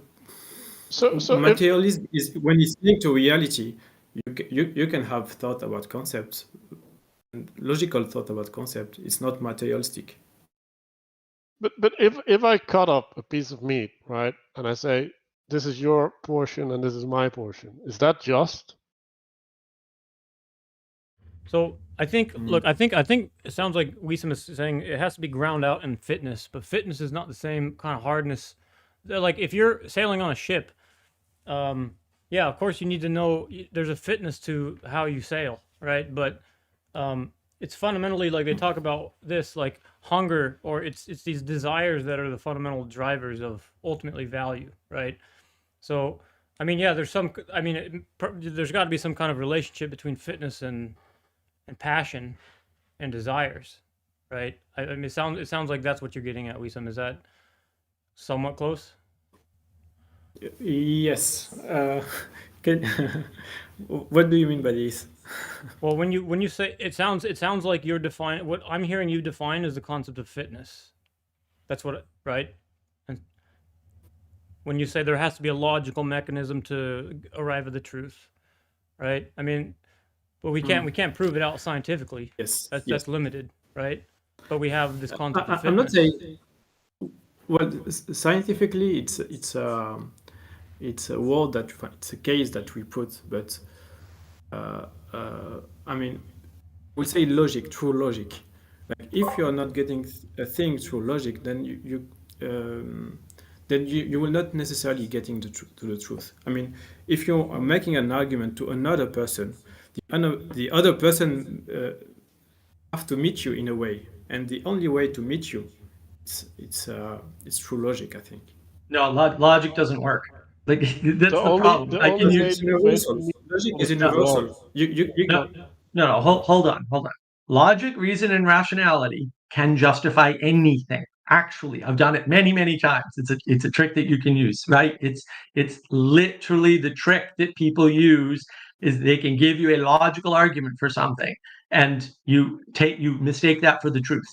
so materialism is when it's linked to reality. You can have thought about concepts, and logical thought about concept. It's not materialistic. But if I cut up a piece of meat, right, and I say this is your portion and this is my portion, is that just? So I think, look, I think it sounds like Wisam is saying it has to be ground out in fitness, but fitness is not the same kind of hardness. Like if you're sailing on a ship, yeah, of course you need to know there's a fitness to how you sail, right? But it's fundamentally like they talk about this, like hunger, or it's these desires that are the fundamental drivers of ultimately value, right? So I mean, yeah, there's got to be some kind of relationship between fitness and passion and desires, right? I mean, it sounds like that's what you're getting at, Wisam. Is that somewhat close? Yes. What do you mean by this? Well, when you say it sounds like you're defining what I'm hearing you define as the concept of fitness. That's what, right? And when you say there has to be a logical mechanism to arrive at the truth, right? I mean, but we can't prove it out scientifically. Yes, that's limited, right? But we have this concept of fitness. I'm not saying. Well, scientifically, it's a word it's a case that we put, but I mean, we say logic, true logic. Like if you are not getting a thing through logic, then then you will not necessarily getting to the truth. I mean, if you are making an argument to another person, the other person have to meet you in a way, and the only way to meet you, it's through logic, I think. No, logic doesn't work. Like that's the problem. The I only can way use It's to way universal. to meet Logic people is is through universal. laws. no. Hold on. Logic, reason, and rationality can justify anything. Actually, I've done it many times. It's a trick that you can use, right? It's literally the trick that people use is they can give you a logical argument for something, and you mistake that for the truth.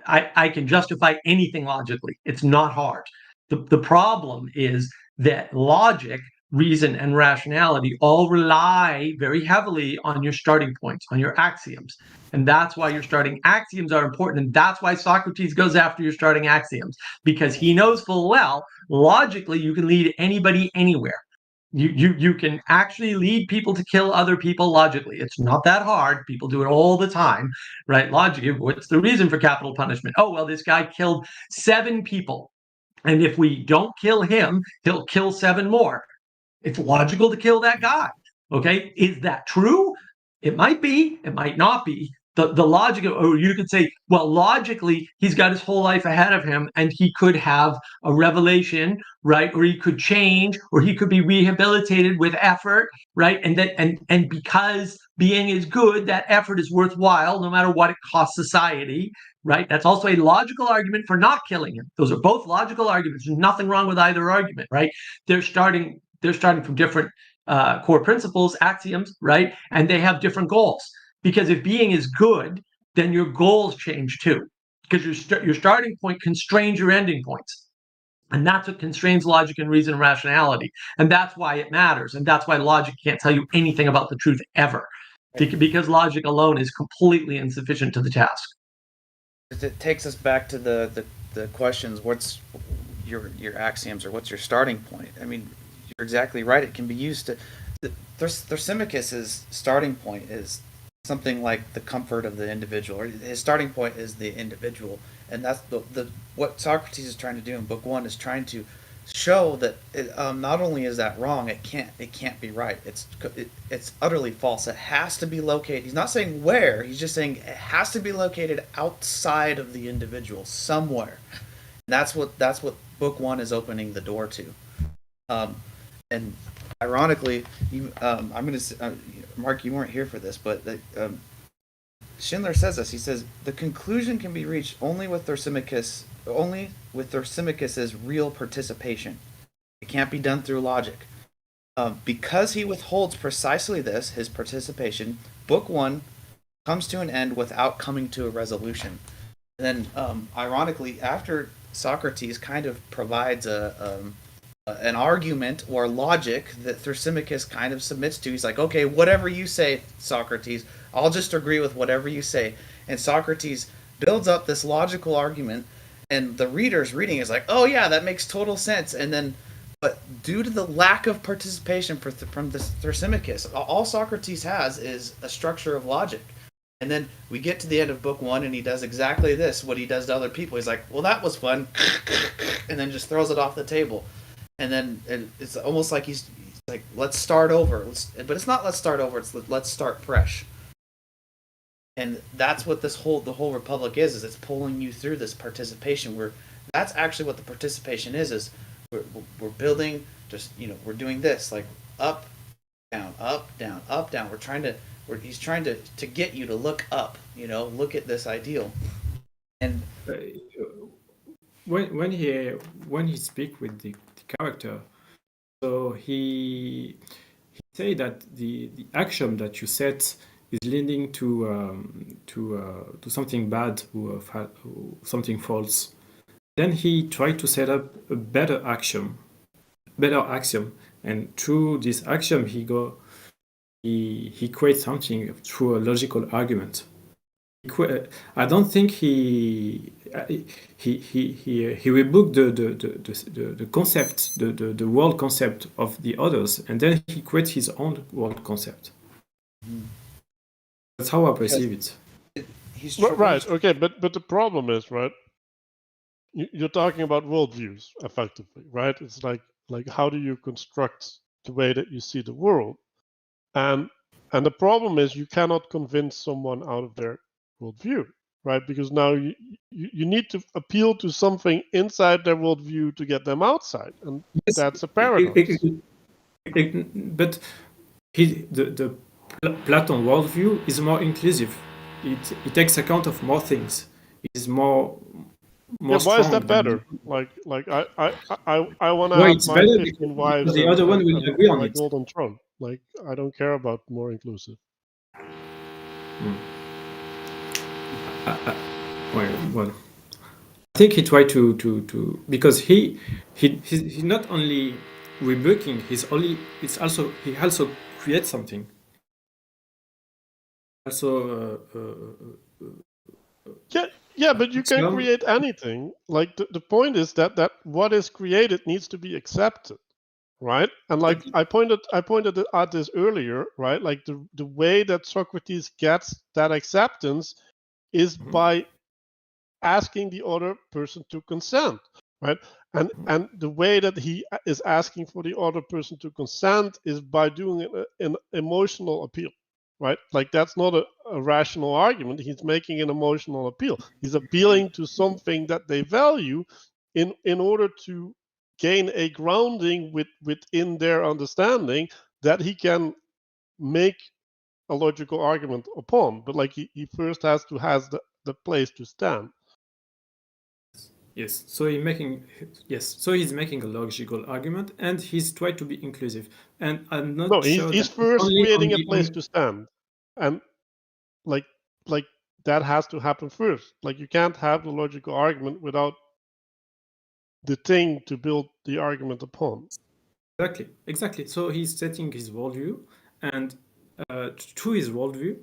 I can justify anything logically. It's not hard. The problem is that logic, reason, and rationality all rely very heavily on your starting points, on your axioms. And that's why your starting axioms are important. And that's why Socrates goes after your starting axioms, because he knows full well, logically, you can lead anybody anywhere. You can actually lead people to kill other people logically. It's not that hard. People do it all the time, right? Logic. What's the reason for capital punishment? Oh, well, this guy killed 7 people. And if we don't kill him, he'll kill 7 more. It's logical to kill that guy. Okay. Is that true? It might be, it might not be. The logic, or you could say, well, logically, he's got his whole life ahead of him and he could have a revelation, right? Or he could change, or he could be rehabilitated with effort, right? And because being is good, that effort is worthwhile no matter what it costs society, right? That's also a logical argument for not killing him. Those are both logical arguments. There's nothing wrong with either argument, right? They're starting from different core principles, axioms, right? And they have different goals. Because if being is good, then your goals change too. Because your starting point constrains your ending points. And that's what constrains logic and reason and rationality. And that's why it matters. And that's why logic can't tell you anything about the truth ever. Because logic alone is completely insufficient to the task. It takes us back to the questions. What's your axioms, or what's your starting point? I mean, you're exactly right. It can be used to. Thrasymachus's starting point is something like the comfort of the individual, or his starting point is the individual, and that's what Socrates is trying to do in Book 1 is trying to show that not only is that wrong, it can't be right. It's utterly false. It has to be located. He's not saying where. He's just saying it has to be located outside of the individual somewhere. And that's what Book 1 is opening the door to. And ironically, I'm going to Mark, you weren't here for this, but Schindler says this. He says the conclusion can be reached only with Thrasymachus's real participation. It can't be done through logic. Because he withholds precisely this, his participation, Book 1 comes to an end without coming to a resolution. And then, ironically, after Socrates kind of provides an argument or logic that Thrasymachus kind of submits to. He's like, okay, whatever you say, Socrates, I'll just agree with whatever you say. And Socrates builds up this logical argument, and the reader's reading is like, oh yeah, that makes total sense. And then, but due to the lack of participation from this Thrasymachus, all Socrates has is a structure of logic. And then we get to the end of Book 1, and he does exactly this, what he does to other people. He's like, well, that was fun, and then just throws it off the table. And then it's almost like he's like, let's start over. But it's not let's start over. It's let's start fresh. And that's what the whole Republic is it's pulling you through this participation. That's actually what the participation is we're building, just, we're doing this, like up, down, up, down, up, down. He's trying to get you to look up, look at this ideal. And when he speak with the character, so he say that the action that you set is leading to something bad or something false. Then he tried to set up a better axiom, and through this axiom he creates something through a logical argument. I don't think he rebooked the concept, the world concept of the others, and then he creates his own world concept. That's how I perceive it. Right. Okay, but the problem is, right, you're talking about worldviews, effectively, right? It's like how do you construct the way that you see the world, and the problem is you cannot convince someone out of their worldview, right? Because now you need to appeal to something inside their worldview to get them outside, and Yes, that's a paradox. but the Platon worldview is more inclusive. It takes account of more things. It is more Yeah, why strong is that than better? Like I want to why have it's my better 15 wives the other one will and agree on my it. golden throne. Like, I don't care about more inclusive. Well, I think he tried to because he's not only rebooking, he also creates something. Also, Yeah, but you can Islam, create anything. Like, the point is that what is created needs to be accepted, right? And like I pointed at this earlier, right? Like, the way that Socrates gets that acceptance is by asking the other person to consent, right? And the way that he is asking for the other person to consent is by doing an emotional appeal, right? Like, that's not a rational argument. He's making an emotional appeal. He's appealing to something that they value in order to gain a grounding within their understanding that he can make a logical argument upon. But like, he first has to has the place to stand. yes. So he's making a logical argument, and he's tried to be inclusive. And I'm not No, sure he's that first only on creating a the place to stand, and like like that has to happen first. Like, you can't have the logical argument without the thing to build the argument upon. exactly. So he's setting his worldview, and to his worldview,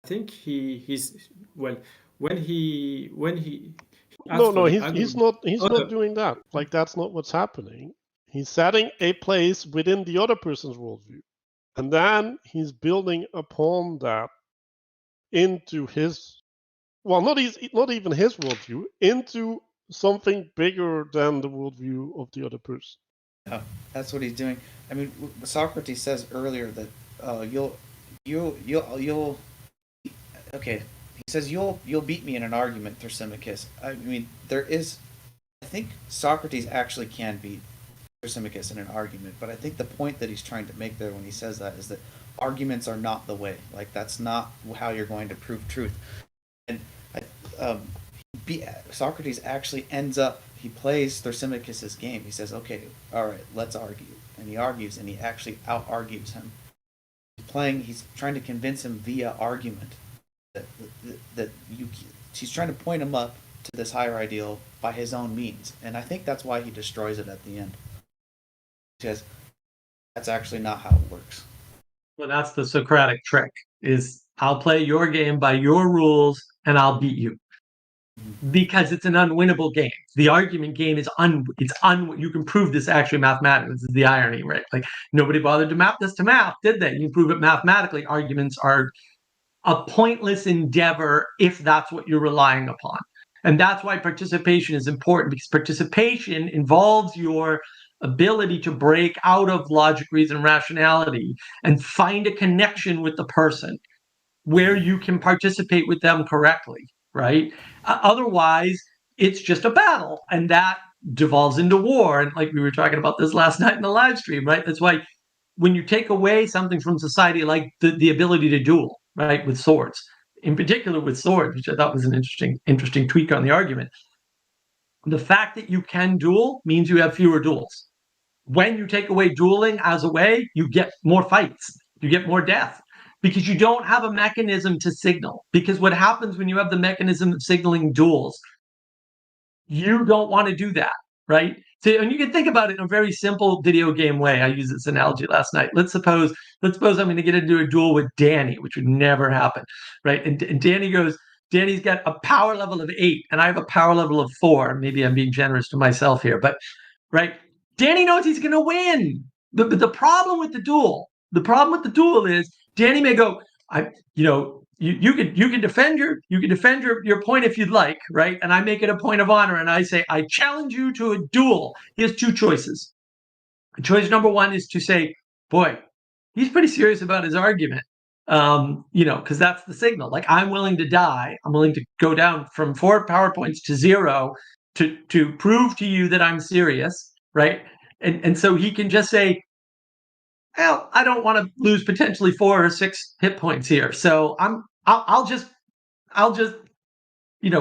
I think he's well when he asks for No, the he's argument. not doing that. Like, that's not what's happening. He's setting a place within the other person's worldview, and then he's building upon that into his, well, not even his worldview, into something bigger than the worldview of the other person. Yeah, that's what he's doing. I mean, Socrates says earlier that you'll okay. He says you'll beat me in an argument, Thrasymachus. I mean, I think Socrates actually can beat Thrasymachus in an argument, but I think the point that he's trying to make there when he says that is that arguments are not the way. Like, that's not how you're going to prove truth. And um, Socrates actually he plays Thrasymachus's game. He says, "Okay, all right, let's argue," and he argues, and he actually out argues him. He's trying to convince him via argument that he's trying to point him up to this higher ideal by his own means, and I think that's why he destroys it at the end, because that's actually not how it works. Well, that's the Socratic trick: is I'll play your game by your rules, and I'll beat you. Because it's an unwinnable game. The argument game is you can prove this actually mathematically. This is the irony, right? Like, nobody bothered to map this to math, did they? You prove it mathematically. Arguments are a pointless endeavor if that's what you're relying upon. And that's why participation is important, because participation involves your ability to break out of logic, reason, rationality and find a connection with the person where you can participate with them correctly, right? Otherwise, it's just a battle, and that devolves into war. And like we were talking about this last night in the live stream, right? That's why when you take away something from society like the ability to duel, right, with swords, in particular with swords, which I thought was an interesting tweak on the argument. The fact that you can duel means you have fewer duels. When you take away dueling as a way, you get more fights, you get more death, because you don't have a mechanism to signal. Because what happens when you have the mechanism of signaling duels, you don't want to do that, right? So, and you can think about it in a very simple video game way. I used this analogy last night. Let's suppose I'm going to get into a duel with Danny, which would never happen, right? And Danny's got a power level of 8, and I have a power level of 4. Maybe I'm being generous to myself here, but right, Danny knows he's going to win. The problem with the duel is Danny may go, you can defend your point if you'd like, right? And I make it a point of honor, and I say, I challenge you to a duel. He has two choices. Choice number one is to say, boy, he's pretty serious about his argument. Because that's the signal. Like, I'm willing to die. I'm willing to go down from 4 PowerPoints to 0 to prove to you that I'm serious, right? And so he can just say, well, I don't want to lose potentially 4 or 6 hit points here, so I'll just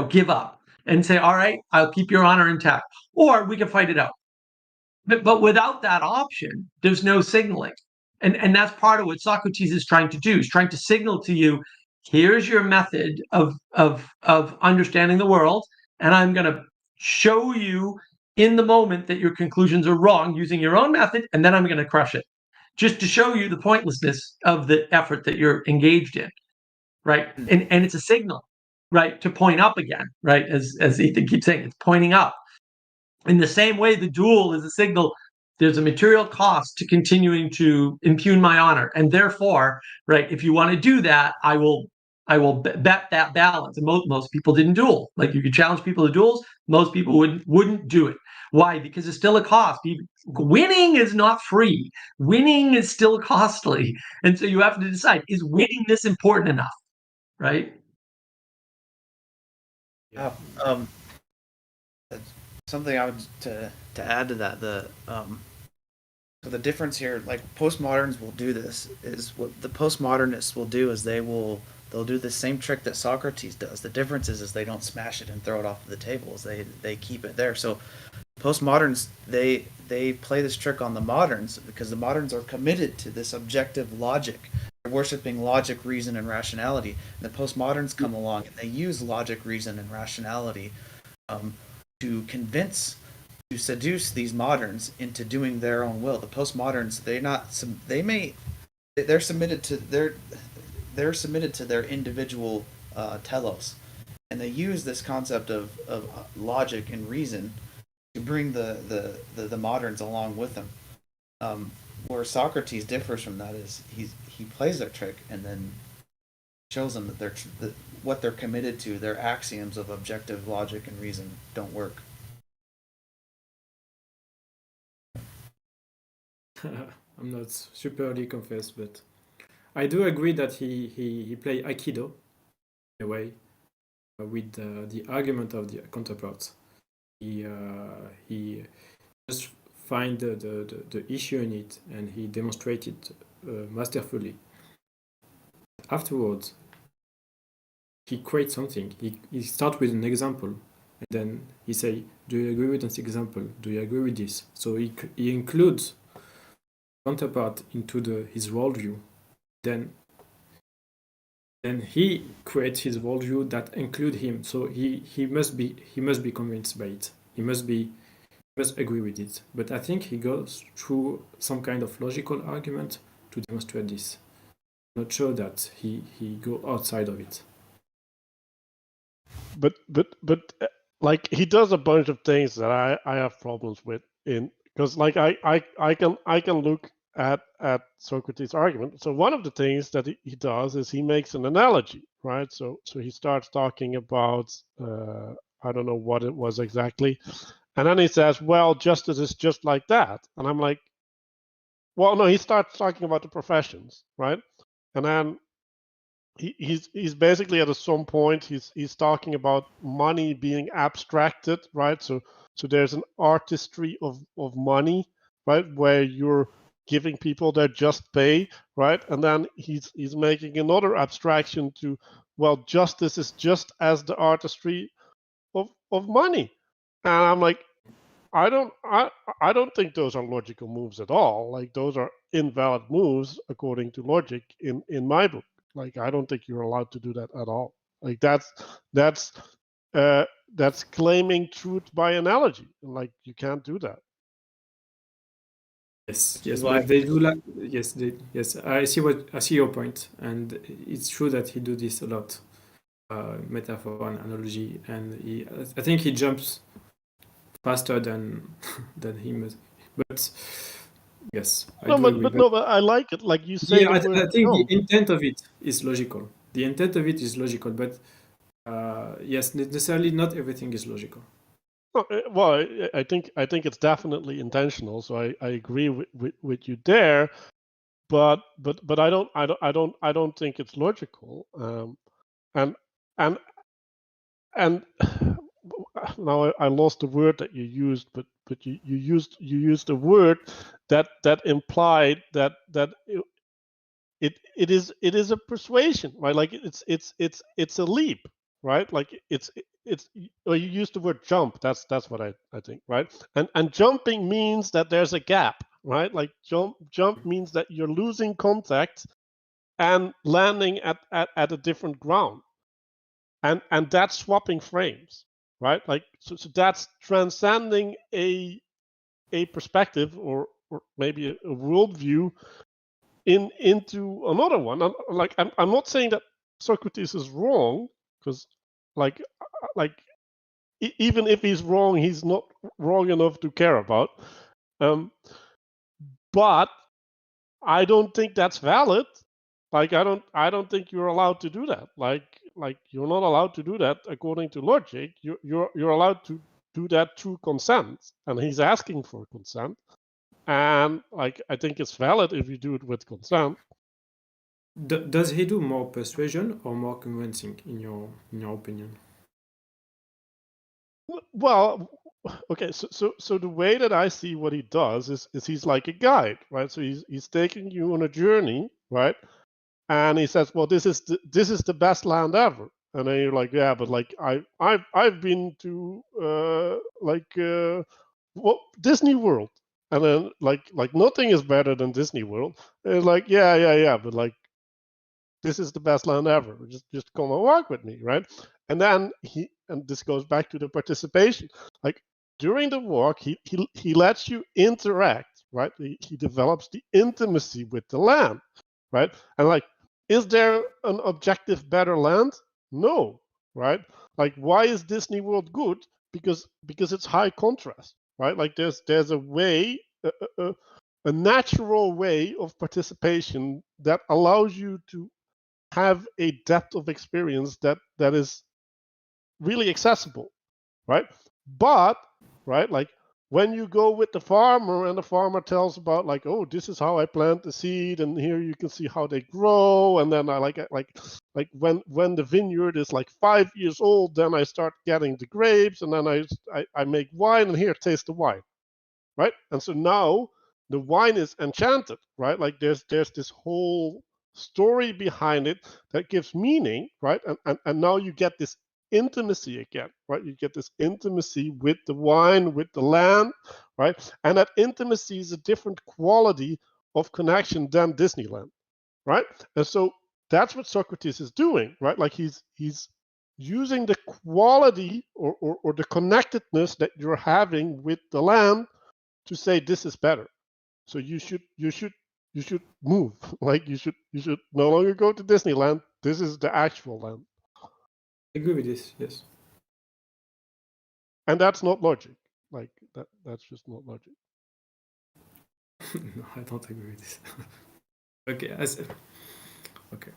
give up and say, all right, I'll keep your honor intact, or we can fight it out. But without that option, there's no signaling. And that's part of what Socrates is trying to do. He's trying to signal to you, here's your method of understanding the world, and I'm going to show you in the moment that your conclusions are wrong using your own method, and then I'm going to crush it, just to show you the pointlessness of the effort that you're engaged in, right? And it's a signal, right, to point up again, right? As Ethan keeps saying, it's pointing up. In the same way, the duel is a signal. There's a material cost to continuing to impugn my honor, and therefore, right, if you want to do that, I will bet that balance. And most people didn't duel. Like, you could challenge people to duels, most people wouldn't do it. Why? Because it's still a cost. Winning is not free. Winning is still costly, and so you have to decide: is winning this important enough, right? Yeah. Something I would to add to that, so the difference here, like, postmoderns will do this, is what the postmodernists will do is they'll do the same trick that Socrates does. The difference is they don't smash it and throw it off the tables. They keep it there. So postmoderns, they play this trick on the moderns because the moderns are committed to this objective logic. They're worshiping logic, reason, and rationality. And the postmoderns come along and they use logic, reason, and rationality to seduce these moderns into doing their own will. The postmoderns, they're submitted to their individual telos, and they use this concept of logic and reason to bring the moderns along with them. Where Socrates differs from that is he plays their trick and then shows them that what they're committed to, their axioms of objective logic and reason, don't work. I'm not superly convinced, but I do agree that he played Aikido in a way with the argument of the counterparts. He just find the issue in it, and he demonstrated masterfully. Afterwards, he creates something. He starts with an example, and then he say, "Do you agree with this example? Do you agree with this?" So he includes counterpart into his worldview. Then he creates his worldview that include him. So he must be convinced by it. He must agree with it. But I think he goes through some kind of logical argument to demonstrate this. I'm not sure that he go outside of it. But like, he does a bunch of things that I have problems with, because like I can look at Socrates' argument. So one of the things that he does is he makes an analogy, right? So he starts talking about I don't know what it was exactly, and then he says, well, justice is just like that, and I'm like, well, no, he starts talking about the professions, right? And then he's basically at some point he's talking about money being abstracted, right? So there's an artistry of money, right, where you're giving people their just pay, right? And then he's making another abstraction to, well, justice is just as the artistry of money. And I'm like, I don't think those are logical moves at all. Like, those are invalid moves according to logic in my book. Like, I don't think you're allowed to do that at all. Like, that's claiming truth by analogy. Like, you can't do that. Yes, but they do like yes. I see your point, and it's true that he do this a lot, metaphor and analogy, and I think he jumps faster than he must. But yes, but I like it. Like you say, yeah, I think the intent of it is logical. the intent of it is logical, but yes, necessarily not everything is logical. Well, I think it's definitely intentional. So I agree with you there, but I don't think it's logical. And now I lost the word that you used, but you used a word that implied that it is a persuasion, right? Like it's a leap, right? Like it's or you used the word jump. That's what I think, right? And jumping means that there's a gap, right? Like jump means that you're losing contact and landing at a different ground, and that's swapping frames, right? Like so that's transcending a perspective or maybe a worldview into another one. I'm not saying that Socrates is wrong, because like even if he's wrong, he's not wrong enough to care about. But I don't think that's valid. Like I don't think you're allowed to do that. Like you're not allowed to do that according to logic. You're allowed to do that through consent, and he's asking for consent. And like I think it's valid if you do it with consent. Does he do more persuasion or more convincing in your opinion? Well, okay, so the way that I see what he does is he's like a guide, right? So he's taking you on a journey, right? And he says, well, this is the best land ever. And then you're like, yeah, but like I've been to Disney World, and then like nothing is better than Disney World. And it's like, yeah, but like this is the best land ever. Just come and walk with me, right? And then and this goes back to the participation. Like during the walk, he lets you interact, right? He develops the intimacy with the land, right? And like, is there an objective better land? No, right? Like, why is Disney World good? Because it's high contrast, right? Like there's a way, a natural way of participation that allows you to have a depth of experience that is really accessible, right? But right, like when you go with the farmer and the farmer tells about like, oh, this is how I plant the seed, and here you can see how they grow, and then I like when the vineyard is like 5 years old, then I start getting the grapes, and then I make wine, and here, taste the wine, right? And so now the wine is enchanted, right? Like there's this whole story behind it that gives meaning, right? And now you get this intimacy again, right? You get this intimacy with the wine, with the land, right? And that intimacy is a different quality of connection than Disneyland, right? And so that's what Socrates is doing, right? Like he's using the quality or the connectedness that you're having with the land to say this is better. So you should move. Like you should no longer go to Disneyland. This is the actual land. I agree with this. Yes. And that's not logic. Like that's just not logic. No, I don't agree with this. Okay. Okay.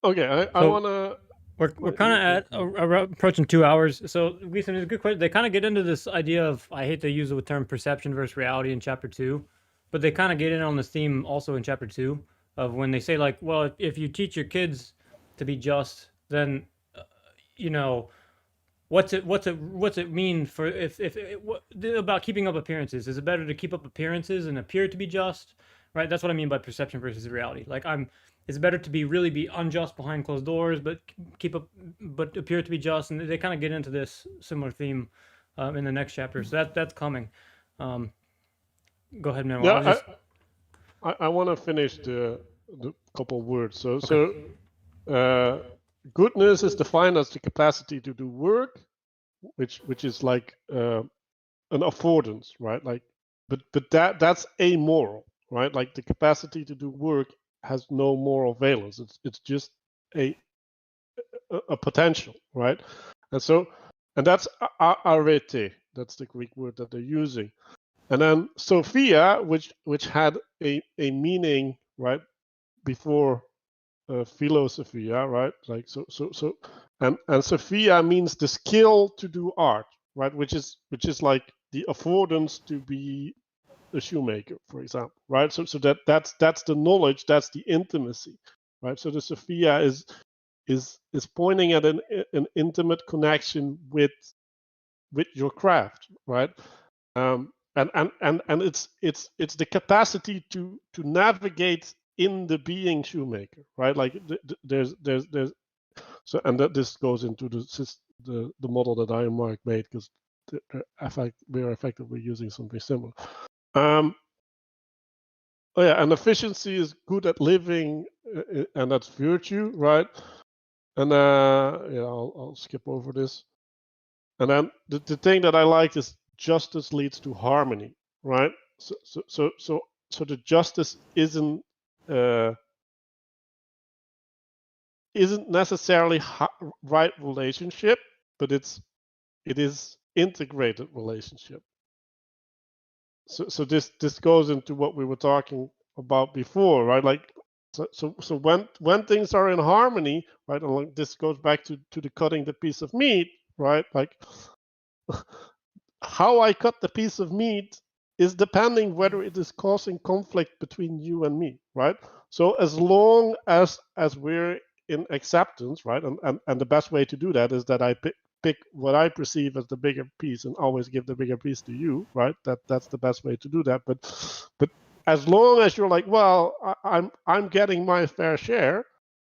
Okay, I So- want to. We're kind of at approaching 2 hours. So, Gleason, it's a good question. They kind of get into this idea of, I hate to use the term perception versus reality in chapter 2, but they kind of get in on this theme also in chapter 2 of when they say like, well, if you teach your kids to be just, then you know, what's it mean for about keeping up appearances? Is it better to keep up appearances and appear to be just? Right? That's what I mean by perception versus reality. Like it's better to be unjust behind closed doors, but appear to be just. And they kind of get into this similar theme in the next chapter. So that's coming. Go ahead, Manuel. Yeah, I want to finish the couple words. So goodness is defined as the capacity to do work, which is like an affordance, right? Like, but that's amoral, right? Like the capacity to do work has no moral valence. It's just a potential, right? And that's arete. That's the Greek word that they're using. And then Sophia, which had a meaning right, before philosophia, right? Like and Sophia means the skill to do art, right? Which is like the affordance to be a shoemaker, for example, right? So that's the knowledge, that's the intimacy, right? So the Sophia is pointing at an intimate connection with your craft, right? And it's the capacity to navigate in the being shoemaker, right? Like there's so, and that this goes into the model that I and Mark made, because we're effectively using something similar. Oh yeah, and efficiency is good at living, and that's virtue, right? And yeah, I'll skip over this. And then the thing that I like is justice leads to harmony, right? So the justice uh, isn't necessarily right relationship, but it is integrated relationship. So this goes into what we were talking about before, right? Like so when things are in harmony, right? And like this goes back to the cutting the piece of meat, right? Like how I cut the piece of meat is depending whether it is causing conflict between you and me, right? So as long as we're in acceptance, right? And the best way to do that is that I pick what I perceive as the bigger piece and always give the bigger piece to you, right? That's the best way to do that. But as long as you're like, well, I'm getting my fair share,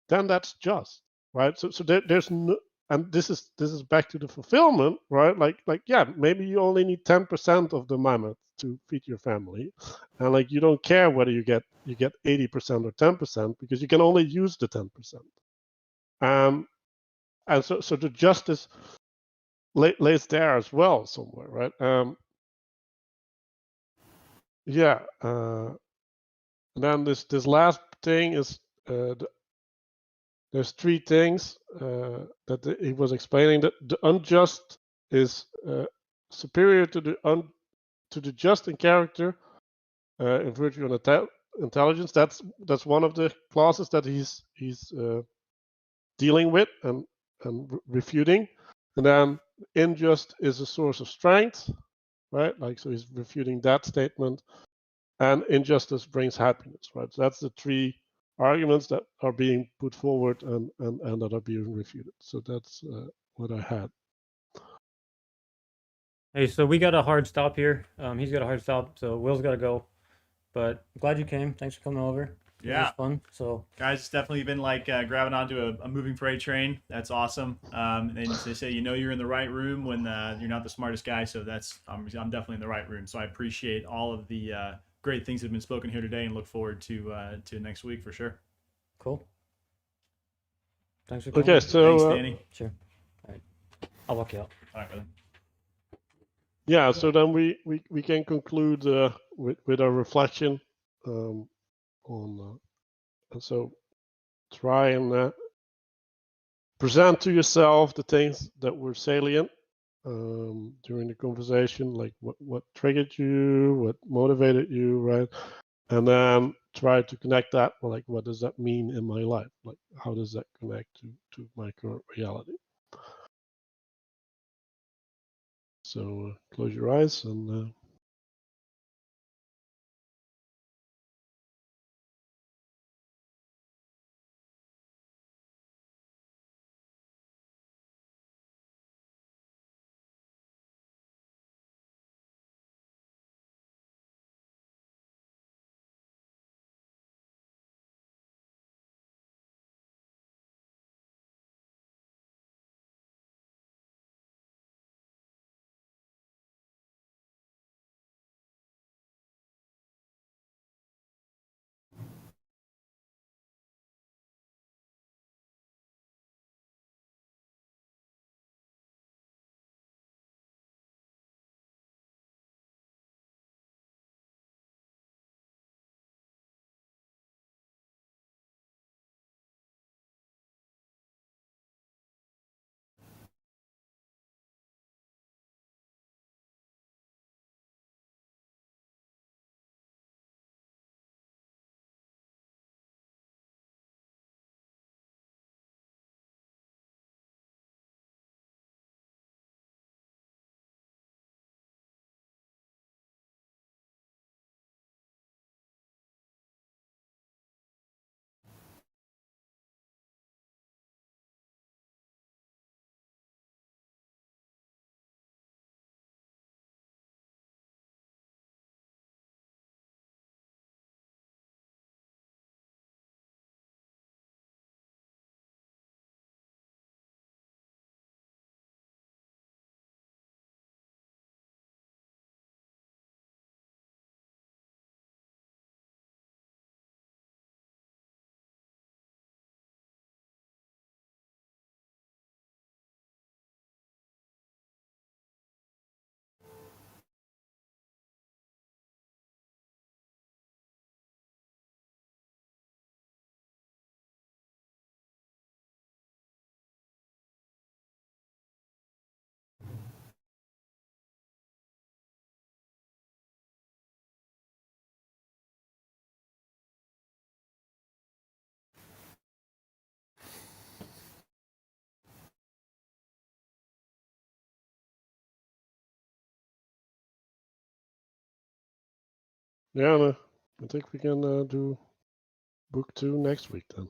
then that's just, right? So there's no, and this is back to the fulfillment, right? Like yeah, maybe you only need 10% of the mammoth to feed your family, and like you don't care whether you get 80% or 10% because you can only use the 10%. And so the justice lays there as well somewhere, right? Yeah. And then this last thing is there's three things that he was explaining. That the unjust is superior to the just in character, in virtue and intelligence. That's one of the clauses that he's dealing with and refuting. And then unjust is a source of strength, right? Like so, he's refuting that statement. And injustice brings happiness, right? So that's the three arguments that are being put forward and that are being refuted. So that's what I had. Hey, so we got a hard stop here. He's got a hard stop, so Will's got to go. But glad you came. Thanks for coming over. It was fun. So guys, it's definitely been like grabbing onto a moving freight train. That's awesome. And they say you're in the right room when you're not the smartest guy. So that's I'm definitely in the right room. So I appreciate all of the great things that have been spoken here today, and look forward to next week for sure. cool. Thanks for coming. Okay, so Thanks, Danny. Sure. All right. I'll walk you out. All right, brother. yeah, so then we can conclude with our reflection on and so try and present to yourself the things that were salient during the conversation, like what triggered you, what motivated you, right? And then try to connect that, like what does that mean in my life? Like how does that connect to my current reality? So close your eyes and Yeah, no, I think we can do book 2 next week then.